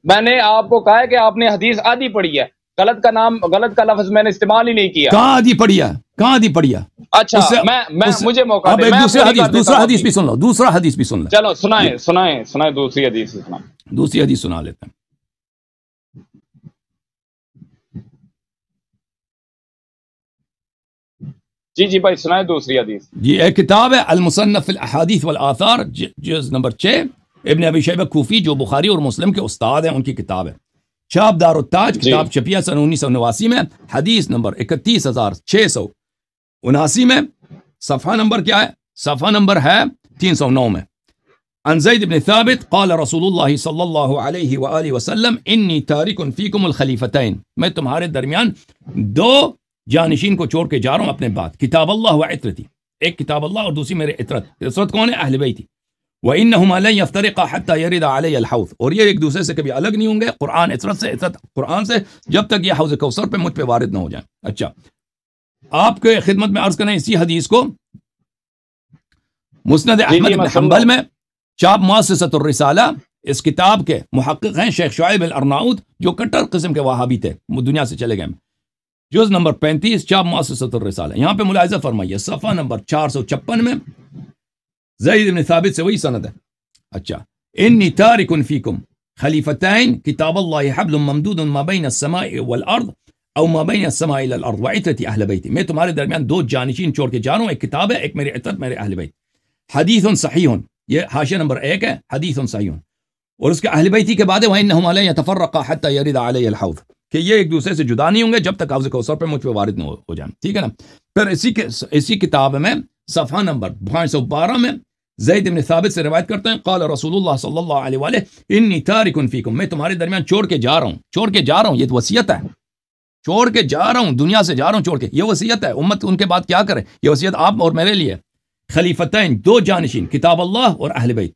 میں نے آپ کو کہا ہے کہ آپ نے حدیث آدھی پڑھی ہے، غلط کا لفظ میں نے استعمال ہی نہیں کیا۔ کہاں آدھی پڑھی ہے؟ اچھا، مجھے موقع دیں، دوسرا حدیث بھی سن لو، چلو سنائیں دوسری حدیث سنا لیتے ہیں۔ جی بھائی سنائیں دوسری حدیث۔ جی ایک کتاب ہے المصنف فی الاحادیث والآثار، جز نمبر 6، ابن ابی شیبہ کوفی جو بخاری اور مسلم کے استاد ہیں، ان کی کتاب ہے، چھاپ دار التاج، کتاب چھپیا سن 1989 میں، حدیث نمبر 31679 میں، صفحہ نمبر کیا ہے؟ صفحہ نمبر ہے 309 میں۔ عن زید بن ثابت قال رسول اللہ صلی اللہ علیہ وآلہ وسلم انی تارک فیکم الخلیفتین، میں تمہارے درمیان دو جانشین کو چھوڑ کے جا رہا ہوں اپنے بعد، کتاب اللہ و عطرتی، ایک کتاب اللہ اور دوسری میرے عطرت کون ہے؟ اہل بیتی، وَإِنَّهُمَا لَن يَفْتَرِقَا حَتَّى يَرِدَ عَلَيَّ الْحَوْض، اور یہ ایک دوسرے سے کبھی الگ نہیں ہوں گے، قرآن عطرت سے، عطرت قرآن سے، جب تک یہ حوض کوثر پہ مجھ پہ وارد نہ ہو جائیں۔ اچھا، آپ کے خدمت میں عرض کریں اسی حدیث کو مسند احمد بن حنبل میں چاپ مؤسسۃ الرسالہ، اس کتاب کے محقق ہیں شیخ شعیب الارناؤط جو کٹر قسم کے وہابی تھے، وہ دنیا سے چلے گئے، جز نمبر 35 چاپ مؤسسۃ الرسالہ، یہاں پہ ملاحظہ فرمائیے صفحہ نمبر 456 میں زید بن ثابت سے وہی سند ہے. اچھا، انی تارک فیکم خلیفتین کتاب اللہ حبل ممدود ما بین السماء والارض او ما بین السماء الى الارض وعترتی اہل بیتی، میں تمہارے درمیان دو جانشین چھوڑ کے جا رہا ہوں، ایک کتاب ہے، ایک میری عطرت میرے اہل بیت. حدیث صحیح، یہ حاشیہ نمبر 1 ہے، حدیث صحیح، اور اس کے اہل بیتی کے بعد وَإِنَّهُمَا لَن يَتَفَرَّقَا حَتَّى يَرِدَ عَلَيَّ الْحَوْض، کہ یہ ایک دوسرے سے جدا نہیں ہوں گے جب تک حوض کوثر پہ مجھ پہ وارد نہ ہو جائیں. ٹھیک ہے نا. پھر اسی کتاب میں صفحہ نمبر 512 میں زید بن ثابت سے روایت کرتے ہیں قال رسول اللہ صلی اللہ علیہ وآلہ انی تارک فیکم، میں تمہارے درمیان چھوڑ کے جا رہا ہوں، یہ تو وصیت ہے، چھوڑ کے جا رہا ہوں، دنیا سے جا رہا ہوں چھوڑ کے، یہ وصیت ہے. امت ان کے بعد کیا کرے، یہ وصیت آپ اور میرے لیے. خلیفتین، دو جانشین، کتاب اللہ اور اہل بیت.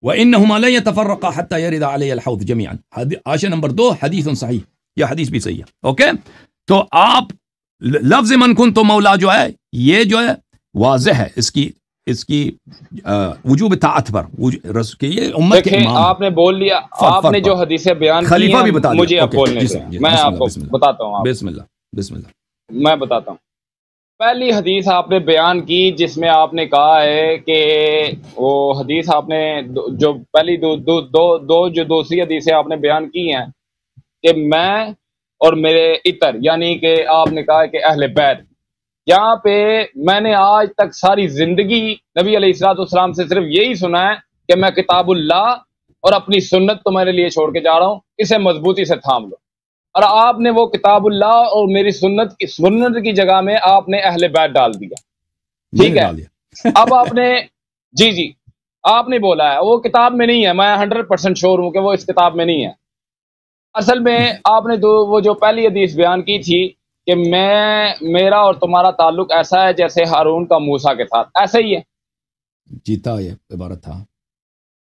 وَإِنَّهُمَا لَن يَتَفَرَّقَا حَتَّى يَرِدَ عَلَيَّ الْحَوْض جَمِيعًا، حاشیہ نمبر 2 حدیث صحیح، یہ حدیث بھی صحیح ہے. اوکے، تو آپ لفظ من کنت مولا جو ہے یہ جو ہے واضح ہے، اس کی وجوب طاعت پر کہ یہ امت کے امام. آپ نے بول لیا، آپ نے جو حدیثیں بیان کی خلیفہ بھی بتا دیا، مجھے آپ بولنے دیں، میں آپ کو بتاتا ہوں. بسم اللہ میں بتاتا ہوں. پہلی حدیث آپ نے بیان کی جس میں آپ نے کہا ہے کہ وہ حدیث آپ نے جو پہلی جو دوسری حدیثیں آپ نے بیان کی ہیں کہ میں اور میرے عطر، یعنی کہ آپ نے کہا ہے کہ اہل بیت. یہاں پہ میں نے آج تک ساری زندگی نبی علیہ الصلوۃ والسلام سے صرف یہی سنا ہے کہ میں کتاب اللہ اور اپنی سنت تمہارے لیے چھوڑ کے جا رہا ہوں، اسے مضبوطی سے تھام لو. اور آپ نے وہ کتاب اللہ اور میری سنت کی جگہ میں آپ نے اہل بیت ڈال دیا. ٹھیک ہے، اب آپ نے جی آپ نے بولا ہے وہ کتاب میں نہیں ہے، میں 100% شور ہوں کہ وہ اس کتاب میں نہیں ہے. اصل میں آپ نے وہ جو پہلی حدیث بیان کی تھی کہ میرا اور تمہارا تعلق ایسا ہے جیسے ہارون کا موسیٰ کے ساتھ، ایسا ہی ہے جیتا یہ عبارت تھا.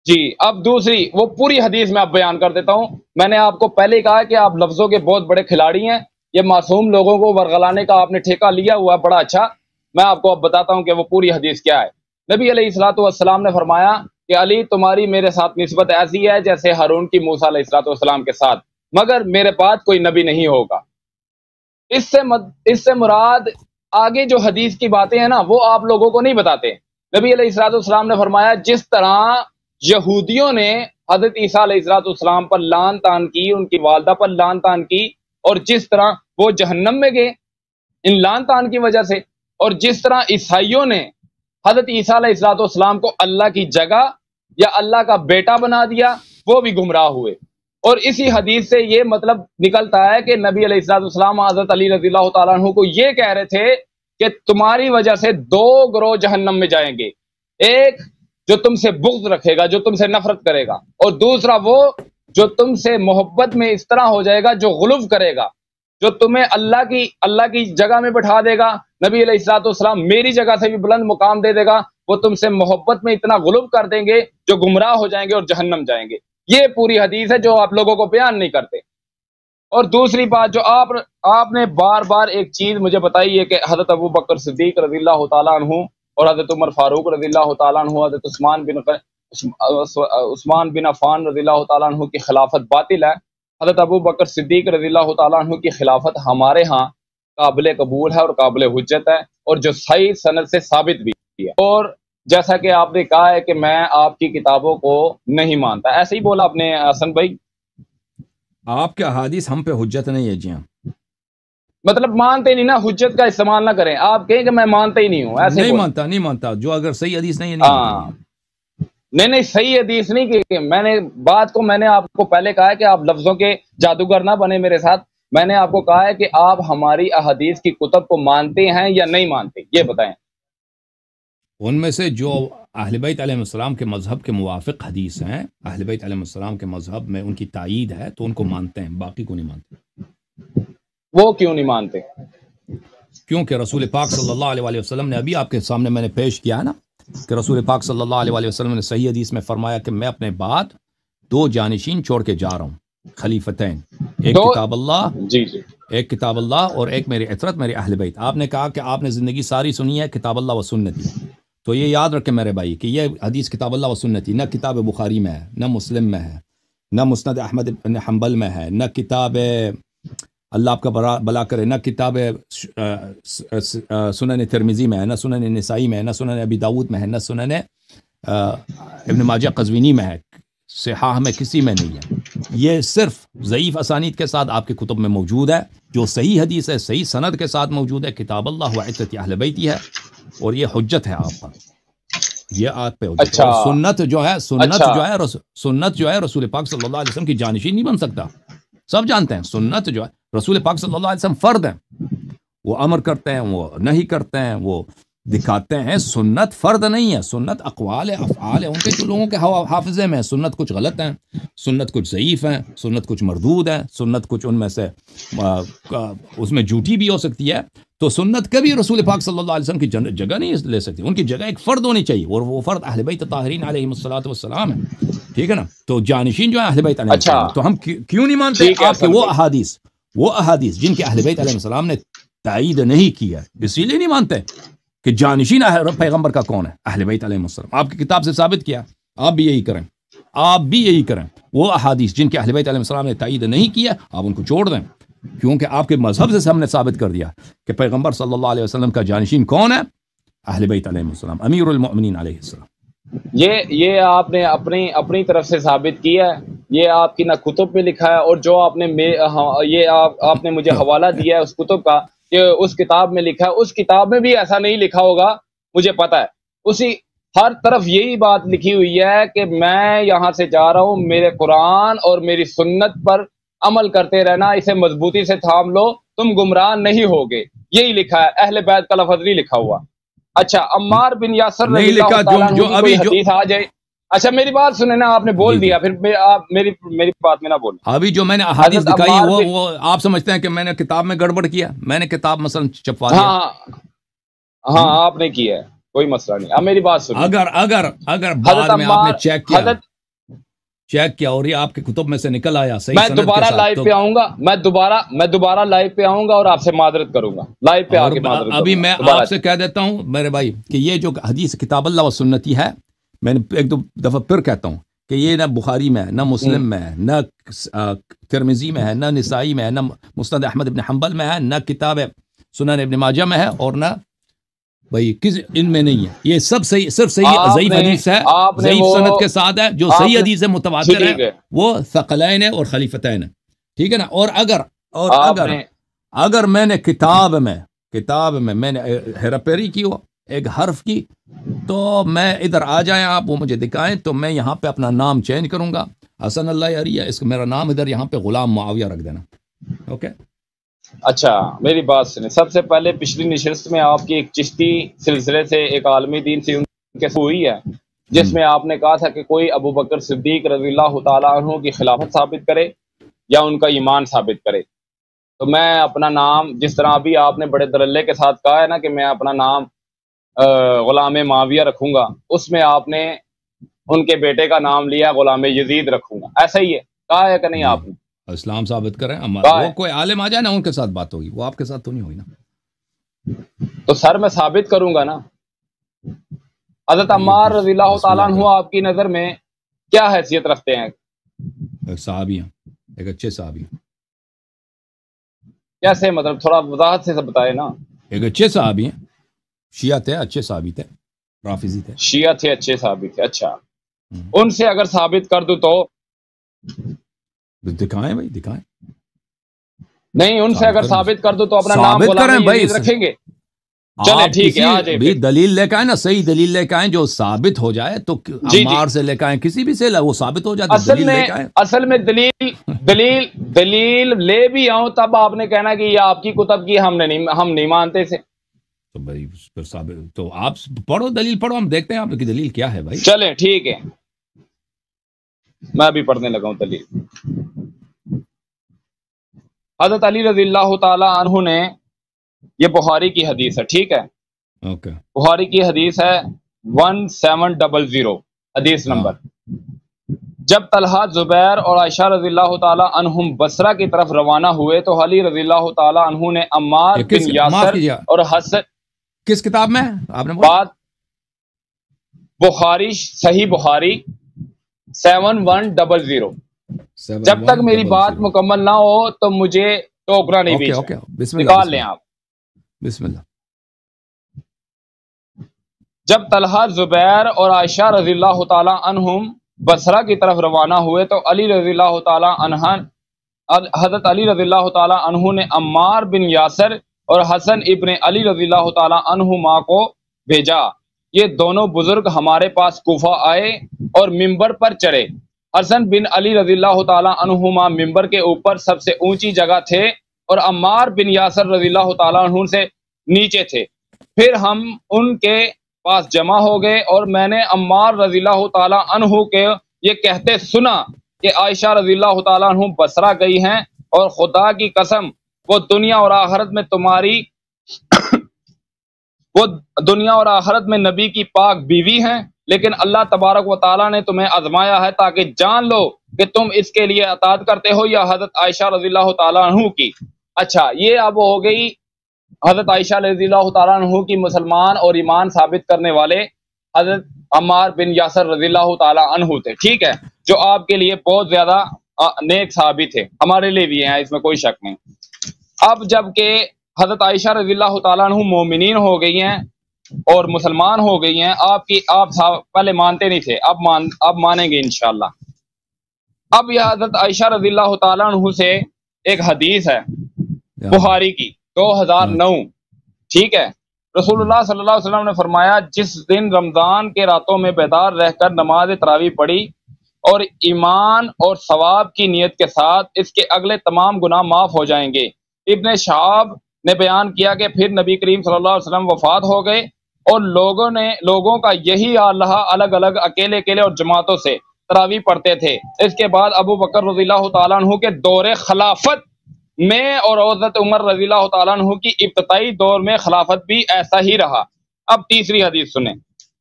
جی. اب دوسری وہ پوری حدیث میں آپ بیان کر دیتا ہوں. میں نے آپ کو پہلے کہا کہ آپ لفظوں کے بہت بڑے کھلاڑی ہیں، یہ معصوم لوگوں کو ورغلانے کا آپ نے ٹھیکہ لیا ہوا ہے، بڑا اچھا. میں آپ کو اب بتاتا ہوں کہ وہ پوری حدیث کیا ہے. نبی علیہ الصلوۃ والسلام نے فرمایا کہ علی تمہاری میرے ساتھ نسبت ایسی ہے جیسے ہارون کی موسیٰ علیہ الصلوۃ والسلام کے ساتھ، مگر میرے بعد کوئی نبی نہیں ہوگا. اس سے مراد آگے جو حدیث کی باتیں ہیں نا وہ آپ لوگوں کو نہیں بتاتے. نبی علیہ الصلوۃ والسلام نے فرمایا جس طرح یہودیوں نے حضرت عیسیٰ علیہ الصلوۃ والسلام پر لعن طعن کی، ان کی والدہ پر لعن طعن کی، اور جس طرح وہ جہنم میں گئے ان لعن طعن کی وجہ سے، اور جس طرح عیسائیوں نے حضرت عیسیٰ علیہ الصلوۃ والسلام کو اللہ کی جگہ یا اللہ کا بیٹا بنا دیا، وہ بھی گمراہ ہوئے. اور اسی حدیث سے یہ مطلب نکلتا ہے کہ نبی علیہ الصلوۃ والسلام حضرت علی رضی اللہ تعالیٰ عنہ کو یہ کہہ رہے تھے کہ تمہاری وجہ سے 2 گروہ جہنم میں جائیں گے، ایک جو تم سے بغض رکھے گا، جو تم سے نفرت کرے گا، اور دوسرا وہ جو تم سے محبت میں اس طرح ہو جائے گا، جو غلو کرے گا، جو تمہیں اللہ کی جگہ میں بٹھا دے گا. نبی علیہ الصلوۃ والسلام میری جگہ سے بھی بلند مقام دے دے گا، وہ تم سے محبت میں اتنا غلو کر دیں گے جو گمراہ ہو جائیں گے اور جہنم جائیں گے. یہ پوری حدیث ہے جو آپ لوگوں کو بیان نہیں کرتے. اور دوسری بات جو آپ نے بار بار ایک چیز مجھے بتائی ہے کہ حضرت ابو بکر صدیق رضی اللہ تعالیٰ عنہ اور حضرت عمر فاروق رضی اللہ تعالیٰ عنہ، حضرت عثمان بن عفان رضی اللہ تعالیٰ عنہ کی خلافت باطل ہے. حضرت ابو بکر صدیق رضی اللہ تعالیٰ عنہ کی خلافت ہمارے ہاں قابل قبول ہے اور قابل حجت ہے، اور جو صحیح سند سے ثابت بھی ہے. اور جیسا کہ آپ نے کہا ہے کہ میں آپ کی کتابوں کو نہیں مانتا، ایسے ہی بولا آپ نے حسن بھائی. آپ کے احادیث ہم پہ حجت نہیں ہے. جی ہاں، مطلب مانتے نہیں نا، حجت کا استعمال نہ کریں. آپ کہیں کہ میں مانتا ہی نہیں ہوں، ایسے نہیں مانتا جو اگر صحیح حدیث نہیں ہے نہیں صحیح حدیث نہیں کہ میں نے آپ کو پہلے کہا ہے کہ آپ لفظوں کے جادوگر نہ بنے میرے ساتھ. میں نے آپ کو کہا ہے کہ آپ ہماری احادیث کی کتب کو مانتے ہیں یا نہیں مانتے، یہ بتائیں. ان میں سے جو اہل بیت علیہ السلام کے مذہب کے موافق حدیث ہیں، اہل بیت علیہ السلام کے مذہب میں ان کی تائید ہے تو ان کو مانتے ہیں، باقی کو نہیں مانتے. وہ کیوں نہیں مانتے؟ کیونکہ رسول پاک صلی اللہ علیہ وسلم نے ابھی آپ کے سامنے میں نے پیش کیا ہے نا کہ رسول پاک صلی اللہ علیہ وسلم نے صحیح حدیث میں فرمایا کہ میں اپنے بعد 2 جانشین چھوڑ کے جا رہا ہوں، خلیفتین، ایک کتاب اللہ جی ایک کتاب اللہ اور ایک میری عطرت میری اہل بیت. آپ نے کہا کہ آپ نے زندگی ساری سنی ہے کتاب اللہ و سنتی، تو یہ یاد رکھیں میرے بھائی کہ یہ حدیث کتاب اللہ و سنتی نہ کتاب بخاری میں ہے، نہ مسلم میں ہے، نہ مسند احمد بن حنبل میں ہے، نہ کتاب اللہ آپ کا بلا کرے، نہ کتاب سنن ترمذی میں ہے، نہ سنن نسائی میں ہے، نہ سنن ابی داود میں ہے، نہ سنن ابن ماجہ قزوینی میں ہے، صحاح میں کسی میں نہیں ہے. یہ صرف ضعیف اسانید کے ساتھ آپ کے کتب میں موجود ہے. جو صحیح حدیث ہے صحیح سند کے ساتھ موجود ہے کتاب اللہ و عطرت اہل بیتی ہے، اور یہ حجت ہے آپ پر، یہ آپ پہ حجت. اچھا. اور سنت جو ہے اچھا. سنت جو ہے رسول پاک صلی اللہ علیہ وسلم کی جانشین نہیں بن سکتا. سب جانتے ہیں سنت جو ہے رسول پاک صلی اللہ علیہ وسلم فرد ہیں، وہ امر کرتے ہیں، وہ نہیں کرتے ہیں، وہ دکھاتے ہیں. سنت فرد نہیں ہے، سنت اقوال ہے، افعال ہے، ان کے جو لوگوں کے حافظے میں. سنت کچھ غلط ہیں، سنت کچھ ضعیف ہیں، سنت کچھ مردود ہے، سنت کچھ ان میں سے اس میں جھوٹی بھی ہو سکتی ہے. تو سنت کبھی رسول پاک صلی اللہ علیہ وسلم کی جگہ نہیں لے سکتی. ان کی جگہ ایک فرد ہونی چاہیے، اور وہ فرد اہل بیت طاہرین علیہم الصلوۃ والسلام ہے. ٹھیک ہے نا؟ تو جانشین جو ہے اہل بیت علیہ السلام. تو ہم کیوں نہیں مانتے آپ کے وہ احادیث جن کے اہل بیت علیہ السلام نے تائید نہیں کیا، اسی لیے نہیں مانتے کہ جانشین پیغمبر کا کون ہے؟ اہل بیت علیہ السلام. آپ کی کتاب سے ثابت کیا، آپ بھی یہی کریں، آپ بھی یہی کریں. وہ احادیث جن کے اہل بیت علیہ السلام نے تائید نہیں کیا آپ ان کو چھوڑ دیں، کیونکہ آپ کے مذہب سے ہم نے ثابت کر دیا کہ پیغمبر صلی اللہ علیہ وسلم کا جانشین کون ہے؟ اہل بیت علیہ السلام، امیر المؤمنین علیہ السلام. یہ آپ نے اپنی طرف سے ثابت کیا ہے، یہ آپ کی نہ کتب میں لکھا ہے، اور جو آپ نے یہ آپ نے مجھے حوالہ دیا ہے اس کتب کا کہ اس کتاب میں لکھا ہے، اس کتاب میں بھی ایسا نہیں لکھا ہوگا، مجھے پتا ہے. اسی ہر طرف یہی بات لکھی ہوئی ہے کہ میں یہاں سے جا رہا ہوں، میرے قرآن اور میری سنت پر عمل کرتے رہنا، اسے مضبوطی سے تھام لو، تم گمراہ نہیں ہوگے. یہی لکھا ہے، اہل بیت کا لفظ نہیں لکھا ہوا. اچھا، عمار بن یاسر نہیں لکھا جو ابھی حدیث آ جائے. اچھا میری بات سنیں نا، آپ نے بول دیا، پھر آپ میری بات میں نہ بولیں. ابھی جو میں نے احادیث دکھائی ہے وہ آپ سمجھتے ہیں کہ میں نے کتاب میں گڑبڑ کیا؟ میں نے کتاب مثلا چھپوا دیا. ہاں آپ نے کیا ہے، کوئی مسئلہ نہیں. اب میری بات سنیں. اگر بعد میں آپ نے چیک کیا اور یہ آپ کے کتب میں سے نکل آیا صحیح، میں دوبارہ لائیو پہ آؤں گا، میں دوبارہ لائیو پہ آؤں گا اور آپ سے معذرت کروں گا، لائیو پہ آ کے معذرت. ابھی میں آپ سے کہہ دیتا ہوں میرے بھائی کہ یہ جو حدیث کتاب اللہ و سنتی ہے، میں نے ایک دو دفعہ پھر کہتا ہوں کہ یہ نہ بخاری میں ہے، نہ مسلم میں ہے، نہ ترمذی میں ہے، نہ نسائی میں ہے، نہ مسند احمد بن حنبل میں ہے، نہ کتاب سنن ابن ماجہ میں ہے، اور نہ بھائی کس ان میں نہیں ہے. یہ سب صحیح، صرف صحیح ضعیف حدیث ہے، ضعیف سند کے ساتھ ہے. جو صحیح حدیث ہے متواتر ہے وہ ثقلین ہے اور خلیفتین ہے. ٹھیک ہے نا؟ اور اگر میں نے کتاب میں میں نے ہیرا پھیری کی ہو ایک حرف کی، تو میں ادھر آ جائیں، آپ وہ مجھے دکھائیں، تو میں یہاں پہ اپنا نام چینج کروں گا، حسن اللہ عریہ، اس کو میرا نام ادھر یہاں پہ غلام معاویہ رکھ دینا. اوکے. اچھا میری بات سنیں. سب سے پہلے پچھلی نشست میں آپ کی ایک چشتی سلسلے سے ایک عالمی دین سے ان کے ہوئی ہے، جس میں آپ نے کہا تھا کہ کوئی ابو بکر صدیق رضی اللہ تعالیٰ عنہ کی خلافت ثابت کرے یا ان کا ایمان ثابت کرے. تو میں اپنا نام، جس طرح ابھی آپ نے بڑے درلے کے ساتھ کہا ہے نا کہ میں اپنا نام غلام معاویہ رکھوں گا، اس میں آپ نے ان کے بیٹے کا نام لیا غلام یزید رکھوں گا، ایسا ہی ہے کہا ہے کہ نہیں آپ نے؟ اسلام ثابت کریں، وہ کوئی عالم آ جائے نا ان کے ساتھ بات ہوگی، وہ آپ کے ساتھ تو نہیں ہوئی نا. تو سر میں ثابت کروں گا نا. حضرت عمار رضی اللہ تعالیٰ عنہ آپ کی نظر میں کیا حیثیت رکھتے ہیں؟ ایک صحابی ہیں، ایک اچھے صحابی. کیسے مطلب؟ تھوڑا وضاحت سے بتائے نا. ایک اچھے صحابی ہیں، شیعہ تھے، اچھے صحابی تھے، رافضی تھے. شیعہ تھے، اچھے صحابی تھے. اچھا، ان سے اگر ثابت کر دوں تو دکھائیں بھائی، دکھائیں. نہیں، ان سے اگر ثابت کر دو تو اپنا نام غلام یزید رکھیں گے. چلیں ٹھیک ہے، آ جائیں دلیل لے کے آئیں نا، صحیح دلیل لے کے آئیں جو ثابت ہو جائے. تو عمار سے لے کے آئیں، کسی بھی سے وہ ثابت ہو جائے. اصل میں دلیل لے بھی آؤں تب آپ نے کہنا کہ یہ آپ کی کتب کی ہم نہیں مانتے سے. تو بھائی پھر ثابت تو آپ پڑھو، دلیل پڑھو، ہم دیکھتے ہیں آپ کی دلیل کیا ہے بھائی. چلیں ٹھیک ہے، میں بھی پڑھنے لگا ہوں دلیل. حضرت علی رضی اللہ تعالی عنہ نے، یہ بخاری کی حدیث ہے، ٹھیک ہے؟ اوکے. بخاری کی حدیث ہے 1700 حدیث نمبر. جب طلحہ زبیر اور عائشہ رضی اللہ تعالی عنہم بصرہ کی طرف روانہ ہوئے تو علی رضی اللہ تعالی عنہ نے عمار بن یاسر اور حسن کس کتاب میں آپ نے بات بخاری صحیح بخاری 7100 جب تک میری بات مکمل نہ ہو تو مجھے ٹوکنا نہیں بیچ نکال لیں آپ بسم اللہ جب طلحہ زبیر اور عائشہ رضی اللہ تعالی عنہم بصرہ کی طرف روانہ ہوئے تو علی رضی اللہ تعالی عنہ حضرت علی رضی اللہ تعالی عنہ نے عمار بن یاسر اور حسن ابن علی رضی اللہ تعالی عنہما کو بھیجا یہ دونوں بزرگ ہمارے پاس کوفہ آئے اور منبر پر چڑھے حسن بن علی رضی اللہ تعالی عنہما منبر کے اوپر سب سے اونچی جگہ تھے اور عمار بن یاسر رضی اللہ تعالی عنہ سے نیچے تھے پھر ہم ان کے پاس جمع ہو گئے اور میں نے عمار رضی اللہ تعالی عنہ کے یہ کہتے سنا کہ عائشہ رضی اللہ تعالی عنہ بصرہ گئی ہیں اور خدا کی قسم وہ دنیا اور آخرت میں تمہاری وہ دنیا اور آخرت میں نبی کی پاک بیوی ہیں لیکن اللہ تبارک و تعالیٰ نے تمہیں آزمایا ہے تاکہ جان لو کہ تم اس کے لیے اطاعت کرتے ہو یا حضرت عائشہ رضی اللہ تعالیٰ عنہ کی اچھا یہ اب ہو گئی حضرت عائشہ رضی اللہ تعالیٰ عنہ کی مسلمان اور ایمان ثابت کرنے والے حضرت عمار بن یاسر رضی اللہ تعالیٰ عنہ تھے ٹھیک ہے جو آپ کے لیے بہت زیادہ نیک صحابی تھے ہمارے لیے بھی ہیں اس میں کوئی شک نہیں اب جب کہ حضرت عائشہ رضی اللہ تعالیٰ عنہ مومنین ہو گئی ہیں اور مسلمان ہو گئی ہیں آپ پہلے مانتے نہیں تھے اب مانیں گے انشاءاللہ اب یہ حضرت عائشہ رضی اللہ تعالیٰ عنہ سے ایک حدیث ہے بخاری کی 2009 ٹھیک ہے رسول اللہ صلی اللہ علیہ وسلم نے فرمایا جس دن رمضان کے راتوں میں بیدار رہ کر نماز تراویح پڑھی اور ایمان اور ثواب کی نیت کے ساتھ اس کے اگلے تمام گناہ معاف ہو جائیں گے ابن شہاب نے بیان کیا کہ پھر نبی کریم صلی اللہ علیہ وسلم وفات ہو گئے اور لوگوں کا یہی حال رہا الگ الگ اکیلے اور جماعتوں سے تراویح پڑھتے تھے اس کے بعد ابو بکر رضی اللہ تعالیٰ عنہ کے دور خلافت میں اور حضرت عمر رضی اللہ تعالیٰ عنہ کی ابتدائی دور میں خلافت بھی ایسا ہی رہا اب تیسری حدیث سنیں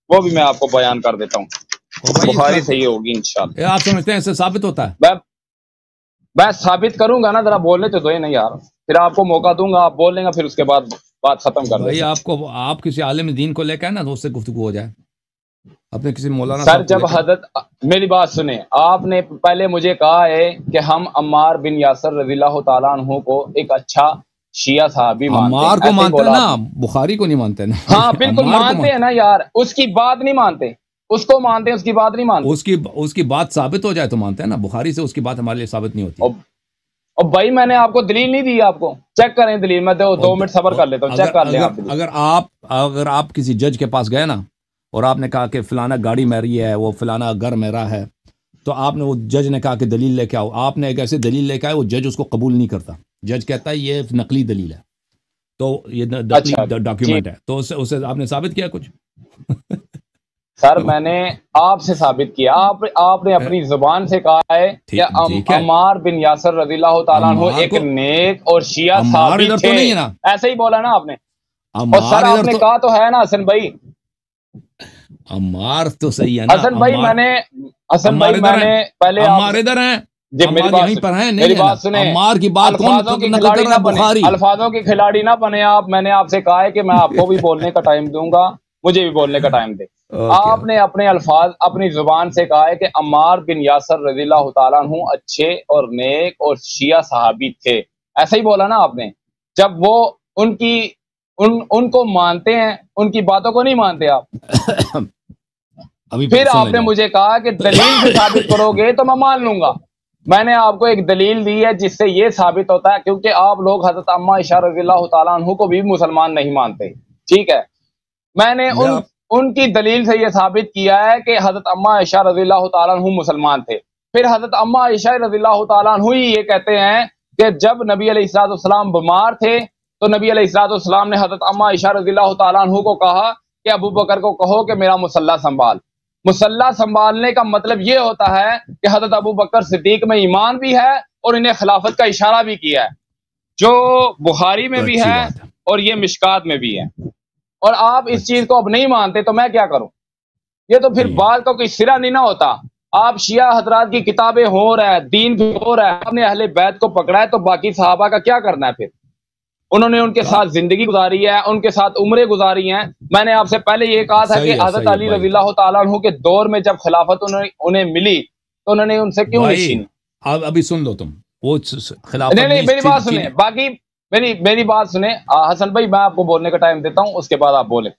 وہ بھی میں آپ کو بیان کر دیتا ہوں بخاری صحیح ہوگی انشاءاللہ آپ سمجھتے ہیں اس سے ثابت ہوتا ہے میں ثابت کروں گا نا ذرا بولنے تو دو نہیں یار پھر آپ کو موقع دوں گا آپ بول لیں گا پھر اس کے بعد بات ختم کر دیں آپ کسی عالم دین کو لے کے نا تو اس سے گفتگو ہو جائے اپنے کسی مولانا سر جب حضرت میری بات سنیں آپ نے پہلے مجھے کہا ہے کہ ہم عمار بن یاسر رضی اللہ تعالیٰ عنہ کو ایک اچھا شیعہ صحابی عمار کو مانتے ہیں نا بخاری کو نہیں مانتے نا ہاں بالکل مانتے ہیں نا یار اس کی بات نہیں مانتے اس کو مانتے ہیں اس کی بات نہیں مانتے اس کی بات ثابت ہو جائے تو مانتے ہیں نا بخاری سے اس کی بات ہمارے لیے ثابت نہیں ہوتی اور بھائی میں نے آپ کو دلیل نہیں دی آپ کو چیک کریں دلیل میں 2 منٹ صبر کر لیتا ہوں چیک کر لیں اگر آپ کسی جج کے پاس گئے نا اور آپ نے کہا کہ فلانا گاڑی میری ہے وہ فلانا گھر میرا ہے تو آپ نے وہ جج نے کہا کہ دلیل لے کے آؤ آپ نے ایک ایسے دلیل لے کے آئے وہ جج اس کو قبول نہیں کرتا جج کہتا ہے یہ نقلی دلیل ہے تو یہ نقلی ڈاکیومنٹ ہے تو اسے آپ نے ثابت کیا کچھ سر میں نے آپ سے ثابت کیا آپ نے اپنی زبان سے کہا ہے کہ عمار بن یاسر رضی اللہ تعالیٰ عنہ ایک نیک اور شیعہ صحابی تھے ایسے ہی بولا نا آپ نے اور سر آپ نے کہا تو ہے نا حسن بھائی عمار تو صحیح ہے نا حسن بھائی میں نے پہلے عمار ادھر ہیں جی میری بات سنیں عمار کی بات الفاظوں کے کھلاڑی نہ بنے آپ میں نے آپ سے کہا ہے کہ میں آپ کو بھی بولنے کا ٹائم دوں گا مجھے بھی بولنے کا ٹائم دے آپ نے اپنے الفاظ اپنی زبان سے کہا ہے کہ عمار بن یاسر رضی اللہ تعالیٰ عنہ اچھے اور نیک اور شیعہ صحابی تھے ایسا ہی بولا نا آپ نے جب وہ ان کو مانتے ہیں ان کی باتوں کو نہیں مانتے آپ پھر آپ نے مجھے کہا کہ دلیل سے ثابت کرو گے تو میں مان لوں گا میں نے آپ کو ایک دلیل دی ہے جس سے یہ ثابت ہوتا ہے کیونکہ آپ لوگ حضرت عمہ عائشہ رضی اللہ تعالیٰ عنہ کو بھی مسلمان نہیں مانتے ٹھیک ہے میں نے ان کی دلیل سے یہ ثابت کیا ہے کہ حضرت عمہ عائشہ رضی اللہ تعالیٰ عنہ مسلمان تھے پھر حضرت عمہ عائشہ رضی اللہ تعالیٰ عنہ ہی یہ کہتے ہیں کہ جب نبی علیہ الصلوۃ والسلام بیمار تھے تو نبی علیہ الصلوۃ والسلام نے حضرت عمہ عائشہ رضی اللہ تعالیٰ عنہ کو کہا کہ ابو بکر کو کہو کہ میرا مصلی سنبھال مصلی سنبھالنے کا مطلب یہ ہوتا ہے کہ حضرت ابو بکر صدیق میں ایمان بھی ہے اور انہیں خلافت کا اشارہ بھی کیا ہے جو بخاری میں بھی ہے اور یہ مشکات میں بھی ہے اور آپ اس چیز کو اب نہیں مانتے تو میں کیا کروں یہ تو پھر بات کا کوئی سرا نہیں نہ ہوتا آپ شیعہ حضرات کی کتابیں ہو رہا ہے، دین بھی ہو رہا ہے، آپ نے اہل بیت کو پکڑا ہے، تو باقی صحابہ کا کیا کرنا ہے پھر؟ انہوں نے ان کے ساتھ زندگی گزاری ہے، ان کے ساتھ عمریں گزاری ہیں. میں نے آپ سے پہلے یہ کہا تھا کہ حضرت علی رضی اللہ تعالیٰ عنہ کے دور میں جب خلافت انہیں ملی تو انہوں نے ان سے کیوں نہیں چھینی؟ ابھی سن لو تم وہ خلافت. نہیں میری بات سنیں، باقی میری بات سنیں حسن بھائی، میں آپ کو بولنے کا ٹائم دیتا ہوں، اس کے بعد آپ بولیں.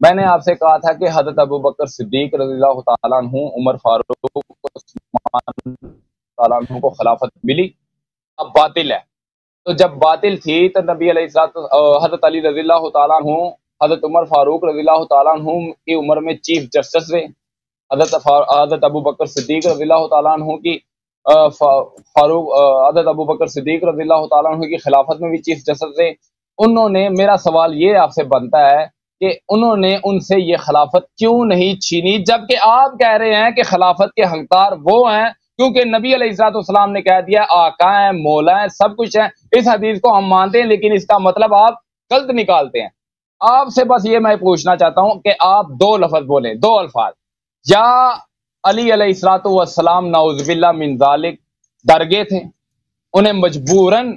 میں نے آپ سے کہا تھا کہ حضرت ابو بکر صدیق رضی اللہ تعالیٰ عنہ، عمر فاروق، عثمان تعالیٰ عنہ کو خلافت ملی، اب باطل ہے. تو جب باطل تھی تو نبی علیہ السلام، حضرت علی رضی اللہ تعالیٰ عنہ، حضرت عمر فاروق رضی اللہ تعالیٰ عنہ کی عمر میں چیف جسٹس رہے. حضرت ابو بکر صدیق رضی اللہ تعالیٰ عنہ کی حضرت ابو بکر صدیق رضی اللہ تعالیٰ عنہ کی خلافت میں بھی چیف جسٹس رہے. انہوں نے، میرا سوال یہ آپ سے بنتا ہے کہ انہوں نے ان سے یہ خلافت کیوں نہیں چھینی، جبکہ آپ کہہ رہے ہیں کہ خلافت کے حقدار وہ ہیں کیونکہ نبی علیہ السلام نے کہہ دیا آقا ہیں، مولا ہیں، سب کچھ ہیں. اس حدیث کو ہم مانتے ہیں، لیکن اس کا مطلب آپ غلط نکالتے ہیں. آپ سے بس یہ میں پوچھنا چاہتا ہوں کہ آپ دو لفظ بولیں، دو الفاظ، یا علی علیہ السلام نعوذ باللہ من ذالک ڈر گئے تھے، انہیں مجبوراً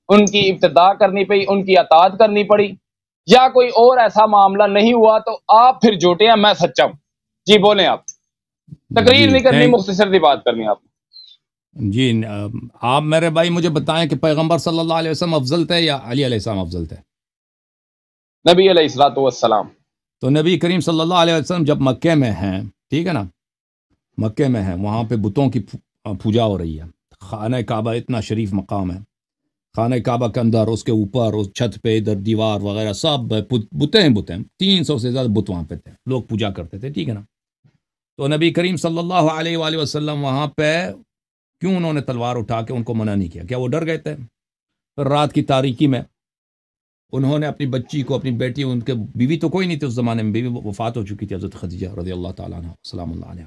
ان کی ابتداء کرنی پڑی، ان کی اطاعت کرنی پڑی، یا کوئی اور ایسا معاملہ نہیں ہوا تو آپ پھر جھوٹے ہیں، میں سچا ہوں. جی بولیں، آپ تقریر نہیں کرنی، مختصر سی بات کرنی آپ. جی آپ میرے بھائی مجھے بتائیں کہ پیغمبر صلی اللہ علیہ وسلم افضل تھے یا علی علیہ السلام افضل تھے؟ نبی علیہ السلام. تو نبی کریم صلی اللہ علیہ وسلم جب مکے میں ہیں، ٹھیک ہے نا، مکے میں ہیں، وہاں پہ بتوں کی پوجا ہو رہی ہے. خانہ کعبہ اتنا شریف مقام ہے، خانہ کعبہ کے اندر، اس کے اوپر، اس چھت پہ، ادھر دیوار وغیرہ سب بتیں 300 سے زیادہ بت وہاں پہ تھے، لوگ پوجا کرتے تھے، ٹھیک ہے نا. تو نبی کریم صلی اللہ علیہ وآلہ وسلم وہاں پہ کیوں انہوں نے تلوار اٹھا کے ان کو منع نہیں کیا؟ کیا وہ ڈر گئے تھے؟ پھر رات کی تاریکی میں انہوں نے اپنی بچی کو، اپنی بیٹی، ان کے بیوی تو کوئی نہیں تھی اس زمانے میں، بیوی وفات ہو چکی تھی حضرت خدیجہ رضی اللہ تعالیٰ عنہ سلام اللہ علیہ.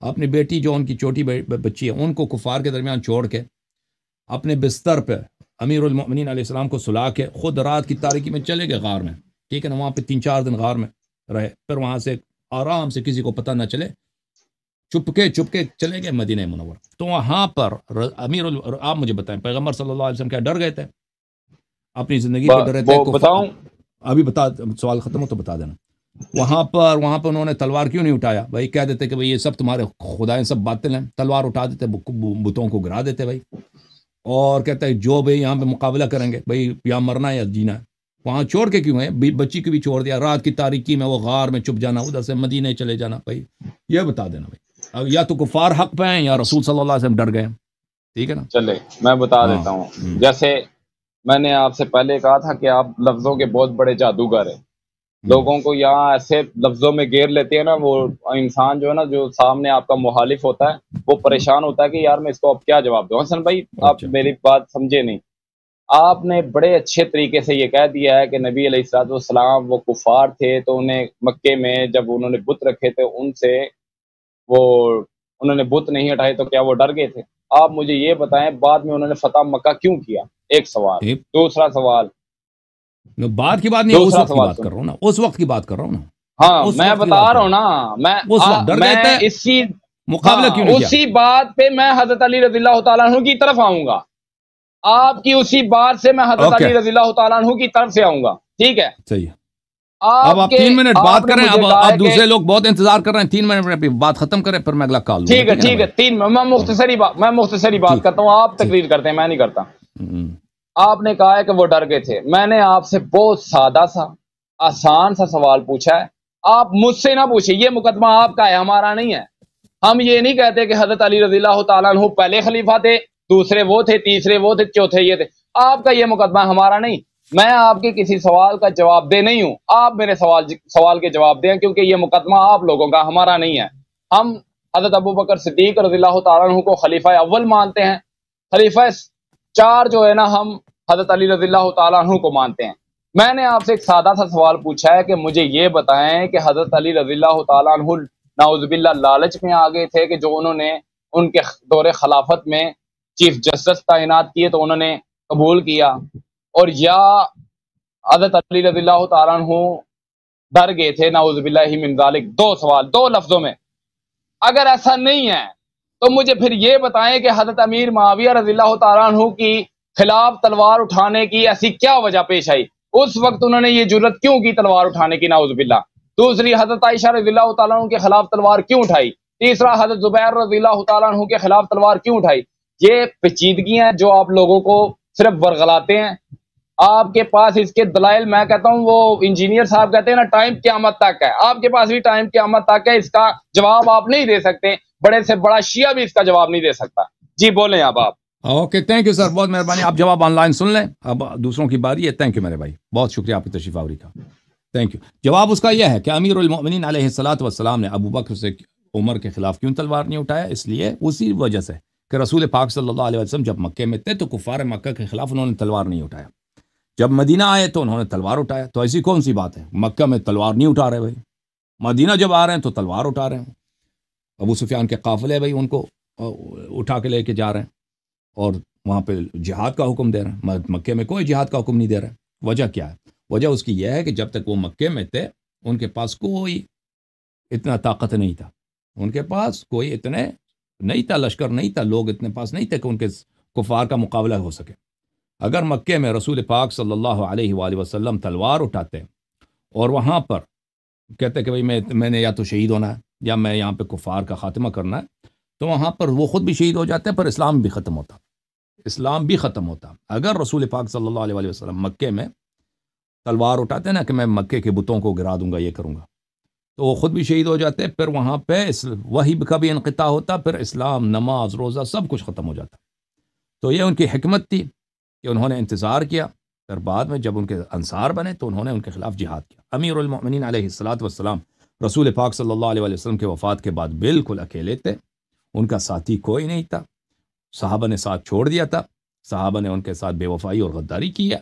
اپنی بیٹی جو ان کی چھوٹی بچی ہے، ان کو کفار کے درمیان چھوڑ کے اپنے بستر پہ امیر المؤمنین علیہ السلام کو سلا کے خود رات کی تاریکی میں چلے گئے غار میں، ٹھیک ہے نا. وہاں پہ 3-4 دن غار میں رہے، پھر وہاں سے آرام سے کسی کو پتہ نہ چلے چپ کے چلے گئے مدینہ منور. تو وہاں پر آپ مجھے بتائیں پیغمبر صلی اللہ علیہ وسلم کیا ڈر گئے تھے؟ اپنی زندگی پہ ڈر رہے تھے؟ بتاؤں ابھی بتا، سوال ختم ہو تو بتا دینا. وہاں پر انہوں نے تلوار کیوں نہیں اٹھایا؟ بھائی کہہ دیتے کہ بھائی یہ سب تمہارے خدائیں سب باطل ہیں، تلوار اٹھا دیتے، بتوں کو گرا دیتے بھائی، اور کہتے ہیں جو بھائی یہاں پہ مقابلہ کریں گے، بھائی یا مرنا یا جینا ہے. وہاں چھوڑ کے کیوں ہے؟ بچی کو بھی چھوڑ دیا، رات کی تاریکی میں وہ غار میں چھپ جانا، ادھر سے مدینے چلے جانا. بھائی یہ بتا دینا بھائی، اب یا تو کفار حق پہ ہیں یا رسول صلی اللہ علیہ وسلم ڈر گئے، ٹھیک ہے نا. چلے میں بتا دیتا ہوں. جیسے میں نے آپ سے پہلے کہا تھا کہ آپ لفظوں کے بہت بڑے جادوگر ہیں، لوگوں کو یہاں ایسے لفظوں میں گھیر لیتے ہیں نا، وہ انسان جو ہے نا، جو سامنے آپ کا مخالف ہوتا ہے، وہ پریشان ہوتا ہے کہ یار میں اس کو اب کیا جواب دوں. حسن بھائی آپ میری بات سمجھے نہیں. آپ نے بڑے اچھے طریقے سے یہ کہہ دیا ہے کہ نبی علیہ السلام وہ کفار تھے، تو انہیں مکے میں جب انہوں نے بت رکھے تھے، ان سے وہ انہوں نے بت نہیں ہٹائے تو کیا وہ ڈر گئے تھے؟ آپ مجھے یہ بتائیں بعد میں انہوں نے فتح مکہ کیوں کیا؟ ایک سوال. دوسرا سوال، بعد کی بات نہیں، اس وقت کی بات کر رہا ہوں نا، اس وقت کی بات کر رہا ہوں نا. ہاں میں بتا رہا ہوں نا، میں اسی مقابلہ کیوں نہیں کیا؟ اسی بات پہ میں حضرت علی رضی اللہ تعالیٰ عنہ کی طرف آؤں گا. آپ کی اسی بات سے میں حضرت علی رضی اللہ تعالیٰ عنہ کی طرف سے آؤں گا، ٹھیک ہے؟ صحیح ہے. اب آپ 3 منٹ بات کریں، اب دوسرے لوگ بہت انتظار کر رہے ہیں، 3 منٹ بات ختم کریں پھر میں اگلا کال لوں. ٹھیک ہے 3 میں مختصری بات کرتا ہوں، آپ تقریر کرتے ہیں، میں نہیں کرتا. آپ نے کہا ہے کہ وہ ڈر گئے تھے. میں نے آپ سے بہت سادہ سا آسان سا سوال پوچھا ہے، آپ مجھ سے نہ پوچھیں. یہ مقدمہ آپ کا ہے، ہمارا نہیں ہے. ہم یہ نہیں کہتے کہ حضرت علی رضی اللہ تعالیٰ عنہ پہلے خلیفہ تھے، دوسرے وہ تھے، تیسرے وہ تھے، چوتھے یہ تھے. آپ کا یہ مقدمہ ہمارا نہیں. میں آپ کے کسی سوال کا جواب دے نہیں ہوں، آپ میرے سوال کے جواب دیں، کیونکہ یہ مقدمہ آپ لوگوں کا، ہمارا نہیں ہے. ہم حضرت ابو بکر صدیق رضی اللہ تعالیٰ عنہ کو خلیفہ اول مانتے ہیں. خلیفہ 4 جو ہے نا، ہم حضرت علی رضی اللہ تعالیٰ عنہ کو مانتے ہیں. میں نے آپ سے ایک سادہ سا سوال پوچھا ہے کہ مجھے یہ بتائیں کہ حضرت علی رضی اللہ تعالیٰ عنہ نعوذ باللہ لالچ میں آ گئے تھے کہ جو انہوں نے ان کے دور خلافت میں چیف جسٹس تعینات کیے تو انہوں نے قبول کیا، اور یا حضرت علی رضی اللہ تعالیٰ عنہ ڈر گئے تھے نعوذ باللہ من ذالک؟ 2 سوال 2 لفظوں میں. اگر ایسا نہیں ہے تو مجھے پھر یہ بتائیں کہ حضرت امیر معاویہ رضی اللہ تعالیٰ عنہ کی خلاف تلوار اٹھانے کی ایسی کیا وجہ پیش آئی؟ اس وقت انہوں نے یہ جرت کیوں کی تلوار اٹھانے کی، نعوذ باللہ؟ دوسری، حضرت عائشہ رضی اللہ تعالیٰ عنہ کے خلاف تلوار کیوں اٹھائی؟ تیسرا، حضرت زبیر رضی اللہ تعالیٰ عنہ کے خلاف تلوار کیوں اٹھائی؟ یہ پیچیدگیاں جو آپ لوگوں کو صرف ورغلاتے ہیں. آپ کے پاس اس کے دلائل، میں کہتا ہوں وہ انجینئر صاحب کہتے ہیں نا ٹائم قیامت تک ہے، آپ کے پاس بھی ٹائم قیامت تک ہے، اس کا جواب آپ نہیں دے سکتے، بڑے سے بڑا شیعہ بھی اس کا جواب نہیں دے سکتا. جی بولیں اب آپ. اوکے، تھینک یو سر، بہت مہربانی. آپ جواب آن لائن سن لیں، اب دوسروں کی باری ہے. تھینک یو میرے بھائی، بہت شکریہ آپ کی تشریف آوری کا. Thank you. جواب اس کا یہ ہے کہ امیر المؤمنین علیہ الصلوۃ والسلام نے ابو بکر سے عمر کے خلاف کیوں تلوار نہیں اٹھایا؟ اس لیے اسی وجہ سے کہ رسول پاک صلی اللہ علیہ وسلم جب مکے میں تھے تو کفار مکہ کے خلاف انہوں نے تلوار نہیں اٹھایا. جب مدینہ آئے تو انہوں نے تلوار اٹھایا. تو ایسی کون سی بات ہے؟ مکہ میں تلوار نہیں اٹھا رہے بھائی، مدینہ جب آ رہے ہیں تو تلوار اٹھا رہے ہیں. ابو سفیان کے قافلے بھائی ان کو اٹھا کے لے کے جا رہے ہیں اور وہاں پہ جہاد کا حکم دے رہے ہیں. مکے میں کوئی جہاد کا حکم نہیں دے رہے. وجہ کیا ہے؟ وجہ اس کی یہ ہے کہ جب تک وہ مکے میں تھے ان کے پاس کوئی اتنا طاقت نہیں تھا، ان کے پاس کوئی اتنے نہیں تھا، لشکر نہیں تھا، لوگ اتنے پاس نہیں تھے کہ ان کے کفار کا مقابلہ ہو سکے. اگر مکے میں رسول پاک صلی اللہ علیہ وآلہ وسلم تلوار اٹھاتے اور وہاں پر کہتے کہ بھئی میں نے یا تو شہید ہونا ہے یا میں یہاں پہ کفار کا خاتمہ کرنا ہے، تو وہاں پر وہ خود بھی شہید ہو جاتے پر اسلام بھی ختم ہوتا. اسلام بھی ختم ہوتا. اگر رسول پاک صلی اللہ علیہ وآلہ وسلم مکے میں تلوار اٹھاتے نا کہ میں مکے کے بتوں کو گرا دوں گا، یہ کروں گا، تو وہ خود بھی شہید ہو جاتے. پھر وہاں پہ وہی کا بھی انقطاع ہوتا، پھر اسلام، نماز، روزہ سب کچھ ختم ہو جاتا. تو یہ ان کی حکمت تھی کہ انہوں نے انتظار کیا. پھر بعد میں جب ان کے انصار بنے تو انہوں نے ان کے خلاف جہاد کیا. امیر المؤمنین علیہ الصلوۃ والسلام رسول پاک صلی اللہ علیہ وسلم کے وفات کے بعد بالکل اکیلے تھے. ان کا ساتھی کوئی نہیں تھا. صحابہ نے ساتھ چھوڑ دیا تھا، صحابہ نے ان کے ساتھ بے وفائی اور غداری کی ہے،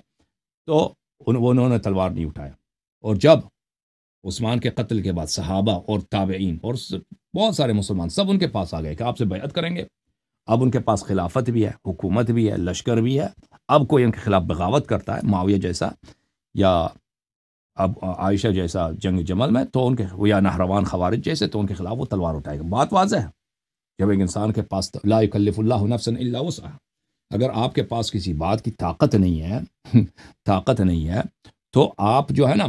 تو انہوں نے تلوار نہیں اٹھایا. اور جب عثمان کے قتل کے بعد صحابہ اور تابعین اور بہت سارے مسلمان سب ان کے پاس آ گئے کہ آپ سے بیعت کریں گے. اب ان کے پاس خلافت بھی ہے، حکومت بھی ہے، لشکر بھی ہے. اب کوئی ان کے خلاف بغاوت کرتا ہے، معاویہ جیسا یا اب عائشہ جیسا جنگ جمل میں، تو ان کے یا نہروان خوارج جیسے، تو ان کے خلاف وہ تلوار اٹھائے گا. بات واضح ہے. جب ایک انسان کے پاس لا یکلف اللہ نفسا الا وسعها، اگر آپ کے پاس کسی بات کی طاقت نہیں ہے طاقت نہیں ہے تو آپ جو ہے نا،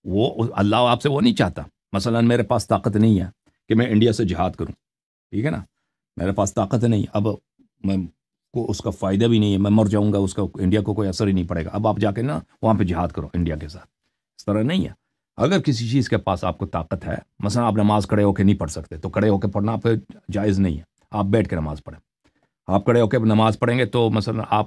وہ اللہ آپ سے وہ نہیں چاہتا. مثلا میرے پاس طاقت نہیں ہے کہ میں انڈیا سے جہاد کروں، ٹھیک ہے نا، میرے پاس طاقت نہیں، اب میں کو اس کا فائدہ بھی نہیں ہے، میں مر جاؤں گا، اس کا انڈیا کو کوئی اثر ہی نہیں پڑے گا. اب آپ جا کے نا وہاں پہ جہاد کرو انڈیا کے ساتھ، اس طرح نہیں ہے. اگر کسی چیز کے پاس آپ کو طاقت ہے، مثلا آپ نماز کھڑے ہو کے نہیں پڑھ سکتے تو کھڑے ہو کے پڑھنا آپ جائز نہیں ہے، آپ بیٹھ کے نماز پڑھیں. آپ کھڑے ہو کے نماز پڑھیں گے تو مثلا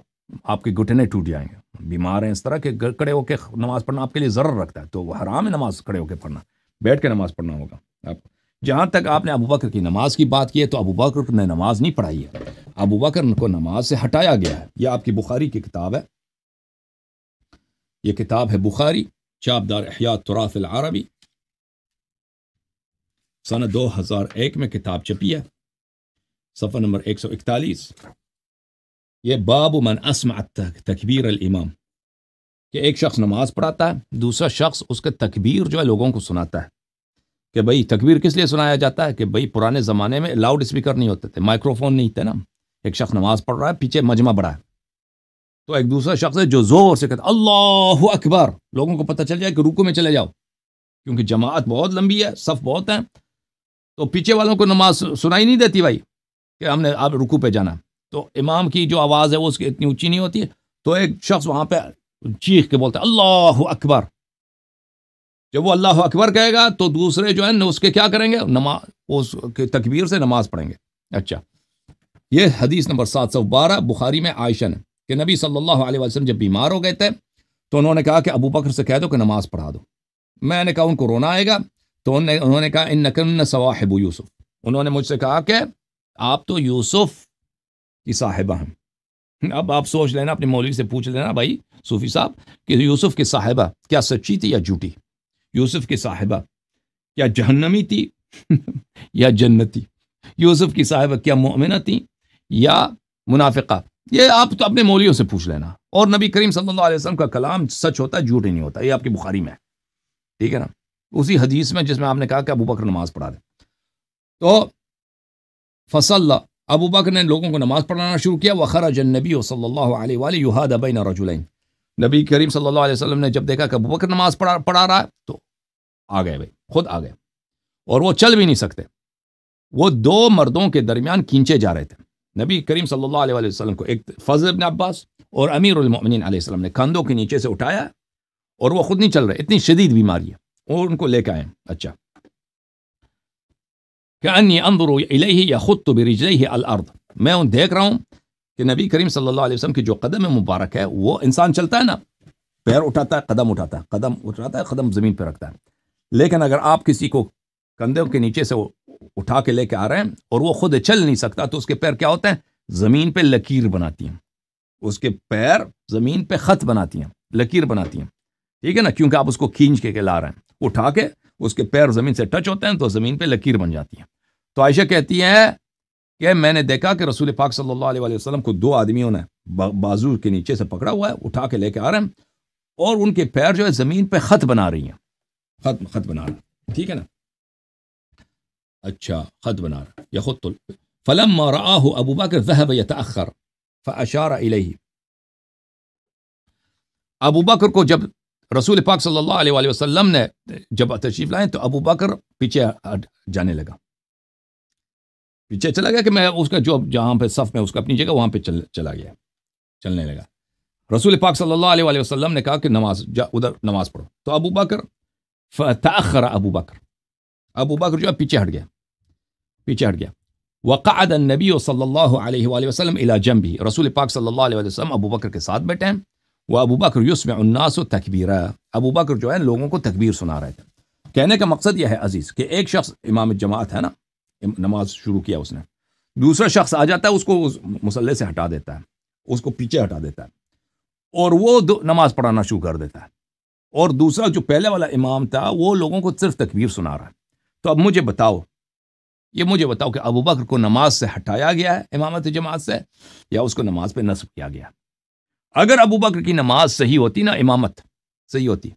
آپ کے گھٹنے ٹوٹ جائیں گے، بیمار ہیں اس طرح کہ کھڑے ہو کے نماز پڑھنا آپ کے لیے ضرر رکھتا ہے، تو وہ حرام ہے نماز کھڑے ہو کے پڑھنا، بیٹھ کے نماز پڑھنا ہوگا. آپ جہاں تک آپ نے ابو بکر کی نماز کی بات کی ہے، تو ابو بکر نے نماز نہیں پڑھائی ہے، ابو بکر کو نماز سے ہٹایا گیا ہے. یہ آپ کی بخاری کی کتاب ہے، یہ کتاب ہے بخاری، چاپدار احیاء التراث العربی، سنہ 2001 میں کتاب چھپی ہے، صفحہ نمبر 141. یہ باب من اسمع تکبیر الامام، کہ ایک شخص نماز پڑھاتا ہے، دوسرا شخص اس کے تکبیر جو ہے لوگوں کو سناتا ہے. کہ بھئی تکبیر کس لیے سنایا جاتا ہے؟ کہ بھئی پرانے زمانے میں لاؤڈ اسپیکر نہیں ہوتے تھے، مائکرو فون نہیں تھے نا. ایک شخص نماز پڑھ رہا ہے، پیچھے مجمع بڑا ہے، تو ایک دوسرا شخص ہے جو زور سے کہتا اللہ اکبر، لوگوں کو پتہ چل جائے کہ رکوع میں چلے جاؤ، کیونکہ جماعت بہت لمبی ہے، صف بہت ہیں، تو پیچھے والوں کو نماز سنائی نہیں دیتی بھائی کہ ہم نے آپ رکوع پہ جانا. تو امام کی جو آواز ہے وہ اس کی اتنی اونچی نہیں ہوتی ہے، تو ایک شخص وہاں پہ چیخ کے بولتا ہے اللہ اکبر. جب وہ اللہ اکبر کہے گا تو دوسرے جو ہے اس کے کیا کریں گے؟ نماز اس کے تکبیر سے نماز پڑھیں گے. اچھا، یہ حدیث نمبر 712 بخاری میں عائشہ نے، کہ نبی صلی اللہ علیہ وسلم جب بیمار ہو گئے تھے تو انہوں نے کہا کہ ابو بکر سے کہہ دو کہ نماز پڑھا دو. میں نے کہا ان کو رونا آئے گا، تو انہوں نے کہا انکن صواحب یوسف، انہوں نے مجھ سے کہا کہ آپ تو یوسف کی صاحبہ ہیں. اب آپ سوچ لینا، اپنے مولوی سے پوچھ لینا بھائی صوفی صاحب کہ یوسف کی صاحبہ کیا سچی تھی یا جھوٹی؟ یوسف کی صاحبہ کیا جہنمی تھی یا جنتی؟ یوسف کی صاحبہ کیا مومنہ تھی یا منافقہ؟ یہ آپ تو اپنے مولویوں سے پوچھ لینا. اور نبی کریم صلی اللہ علیہ وسلم کا کلام سچ ہوتا ہے، جھوٹ ہی نہیں ہوتا. یہ آپ کی بخاری میں ہے، ٹھیک ہے نا، اسی حدیث میں جس میں آپ نے کہا کہ ابو بکر نماز پڑھا دے. تو فصلى ابو بکر نے لوگوں کو نماز پڑھانا شروع کیا وخرج النبی صلی اللہ علیہ وآلہ یہاد بین رجلین نبی کریم صلی اللہ علیہ وسلم نے جب دیکھا کہ ابو بکر نماز پڑھا رہا ہے تو آ گئے بھائی، خود آ گئے، اور وہ چل بھی نہیں سکتے، وہ دو مردوں کے درمیان کھینچے جا رہے تھے۔ نبی کریم صلی اللہ علیہ وسلم کو ایک فضل بن عباس اور امیر المؤمنین علیہ السلام نے کندھوں کے نیچے سے اٹھایا اور وہ خود نہیں چل رہے، اتنی شدید بیماری ہے، اور ان کو لے کے آئے۔ اچھا، کأنی انظر الیہ یخط برجلیہ الارض، میں دیکھ رہا ہوں کہ نبی کریم صلی اللہ علیہ وسلم کی جو قدم مبارک ہے، وہ انسان چلتا ہے نا، پیر اٹھاتا ہے، قدم اٹھاتا ہے، قدم اٹھاتا ہے، قدم زمین پہ رکھتا ہے، لیکن اگر آپ کسی کو کندھوں کے نیچے سے اٹھا کے لے کے آ رہے ہیں اور وہ خود چل نہیں سکتا، تو اس کے پیر کیا ہوتے ہیں؟ زمین پہ لکیر بناتی ہیں، اس کے پیر زمین پہ خط بناتی ہیں، لکیر بناتی ہیں، ٹھیک ہے نا، کیونکہ آپ اس کو کھینچ کے لا رہے ہیں، اٹھا کے اس کے پیر زمین سے ٹچ ہوتے ہیں تو زمین پہ لکیر بن جاتی ہیں۔ تو عائشہ کہتی ہے کہ میں نے دیکھا کہ رسول پاک صلی اللہ علیہ وسلم کو دو آدمیوں نے بازو کے نیچے سے پکڑا ہوا ہے، اٹھا کے لے کے آ رہے ہیں، اور ان کے پیر جو ہے زمین پہ خط بنا رہی ہیں، خط بنا رہے ہیں، ٹھیک ہے نا، اچھا، خط بنا رہا یخط فلما رآہ ابو بکر ذهب يتأخر فاشار الیہ، ابو بکر کو جب رسول پاک صلی اللہ علیہ وآلہ وسلم نے جب تشریف لائے تو ابو بکر پیچھے جانے لگا، پیچھے چلا گیا کہ میں اس کا جو جہاں پہ صف میں اس کا اپنی جگہ وہاں پہ چلا گیا، چلنے لگا۔ رسول پاک صلی اللہ علیہ وآلہ وسلم نے کہا کہ ادھر نماز پڑھو، تو ابو بکر فتأخر ابو بکر جو ہے پیچھے ہٹ گیا، وقعد النبی صلی اللہ علیہ وآلہ وسلم الی جنبہ، رسول پاک صلی اللہ علیہ وآلہ وسلم ابو بکر کے ساتھ بیٹھے ہیں، وہ ابو بکر یسمع الناس تکبیرا، ابو بکر جو ہے لوگوں کو تکبیر سنا رہے تھے۔ کہنے کا مقصد یہ ہے عزیز کہ ایک شخص امام جماعت ہے نا، نماز شروع کیا اس نے، دوسرا شخص آ جاتا ہے، اس کو مصلی سے ہٹا دیتا ہے، اس کو پیچھے ہٹا دیتا ہے، اور وہ نماز پڑھانا شروع کر دیتا ہے، اور دوسرا جو پہلے والا امام تھا وہ لوگوں کو صرف تکبیر سنا رہا ہے۔ تو اب مجھے بتاؤ کہ ابو بکر کو نماز سے ہٹایا گیا ہے امامت جماعت سے، یا اس کو نماز پہ نصب کیا گیا؟ اگر ابو بکر کی نماز صحیح ہوتی نا، امامت صحیح ہوتی،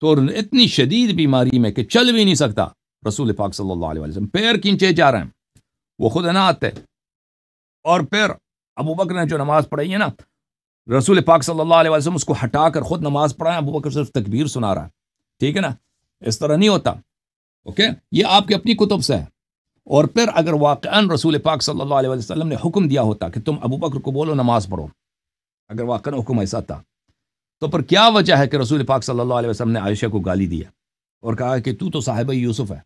تو اتنی شدید بیماری میں کہ چل بھی نہیں سکتا، رسول پاک صلی اللہ علیہ وسلم پیر کھینچے جا رہے ہیں، وہ خود نہ آتے، اور پھر ابو بکر نے جو نماز پڑھائی ہے نا، رسول پاک صلی اللہ علیہ وسلم اس کو ہٹا کر خود نماز پڑھائیں، ابو بکر صرف تکبیر سنا رہا ہے، ٹھیک ہے نا، اس طرح نہیں ہوتا، اوکے، یہ آپ کی اپنی کتب سے ہے۔ اور پھر اگر واقعاً رسول پاک صلی اللہ علیہ وسلم نے حکم دیا ہوتا کہ تم ابو بکر کو بولو نماز پڑھو، اگر واقعاً حکم ایسا تھا، تو پر کیا وجہ ہے کہ رسول پاک صلی اللہ علیہ وسلم نے عائشہ کو گالی دیا اور کہا کہ تو صاحبہ یوسف ہے،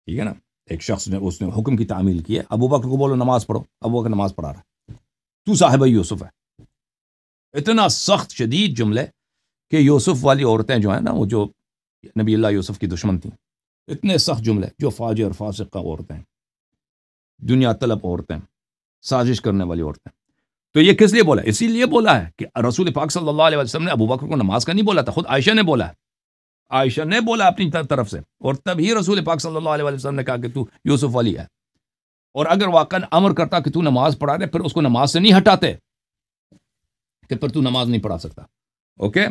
ٹھیک ہے نا، ایک شخص نے اس نے حکم کی تعمیل کی ہے، ابو بکر کو بولو نماز پڑھو، ابو بکر نماز پڑھا رہا ہے، تو صاحبہ یوسف ہے، اتنا سخت شدید جملے کہ یوسف والی عورتیں جو ہیں نا، وہ جو نبی اللہ یوسف کی دشمن تھیں، اتنے سخت جملے، جو فاجر فاسقہ عورتیں، دنیا طلب عورتیں، سازش کرنے والی عورتیں۔ تو یہ کس لیے بولا؟ اسی لیے بولا ہے کہ رسول پاک صلی اللہ علیہ وسلم نے ابو بکر کو نماز کا نہیں بولا تھا، خود عائشہ نے بولا ہے، عائشہ نے بولا اپنی طرف سے، اور تب ہی رسول پاک صلی اللہ علیہ وسلم نے کہا کہ تو یوسف والی ہے۔ اور اگر واقعاً امر کرتا کہ تو نماز پڑھا دے، پھر اس کو نماز سے نہیں ہٹاتے کہ پھر تو نماز نہیں پڑھا سکتا، اوکے۔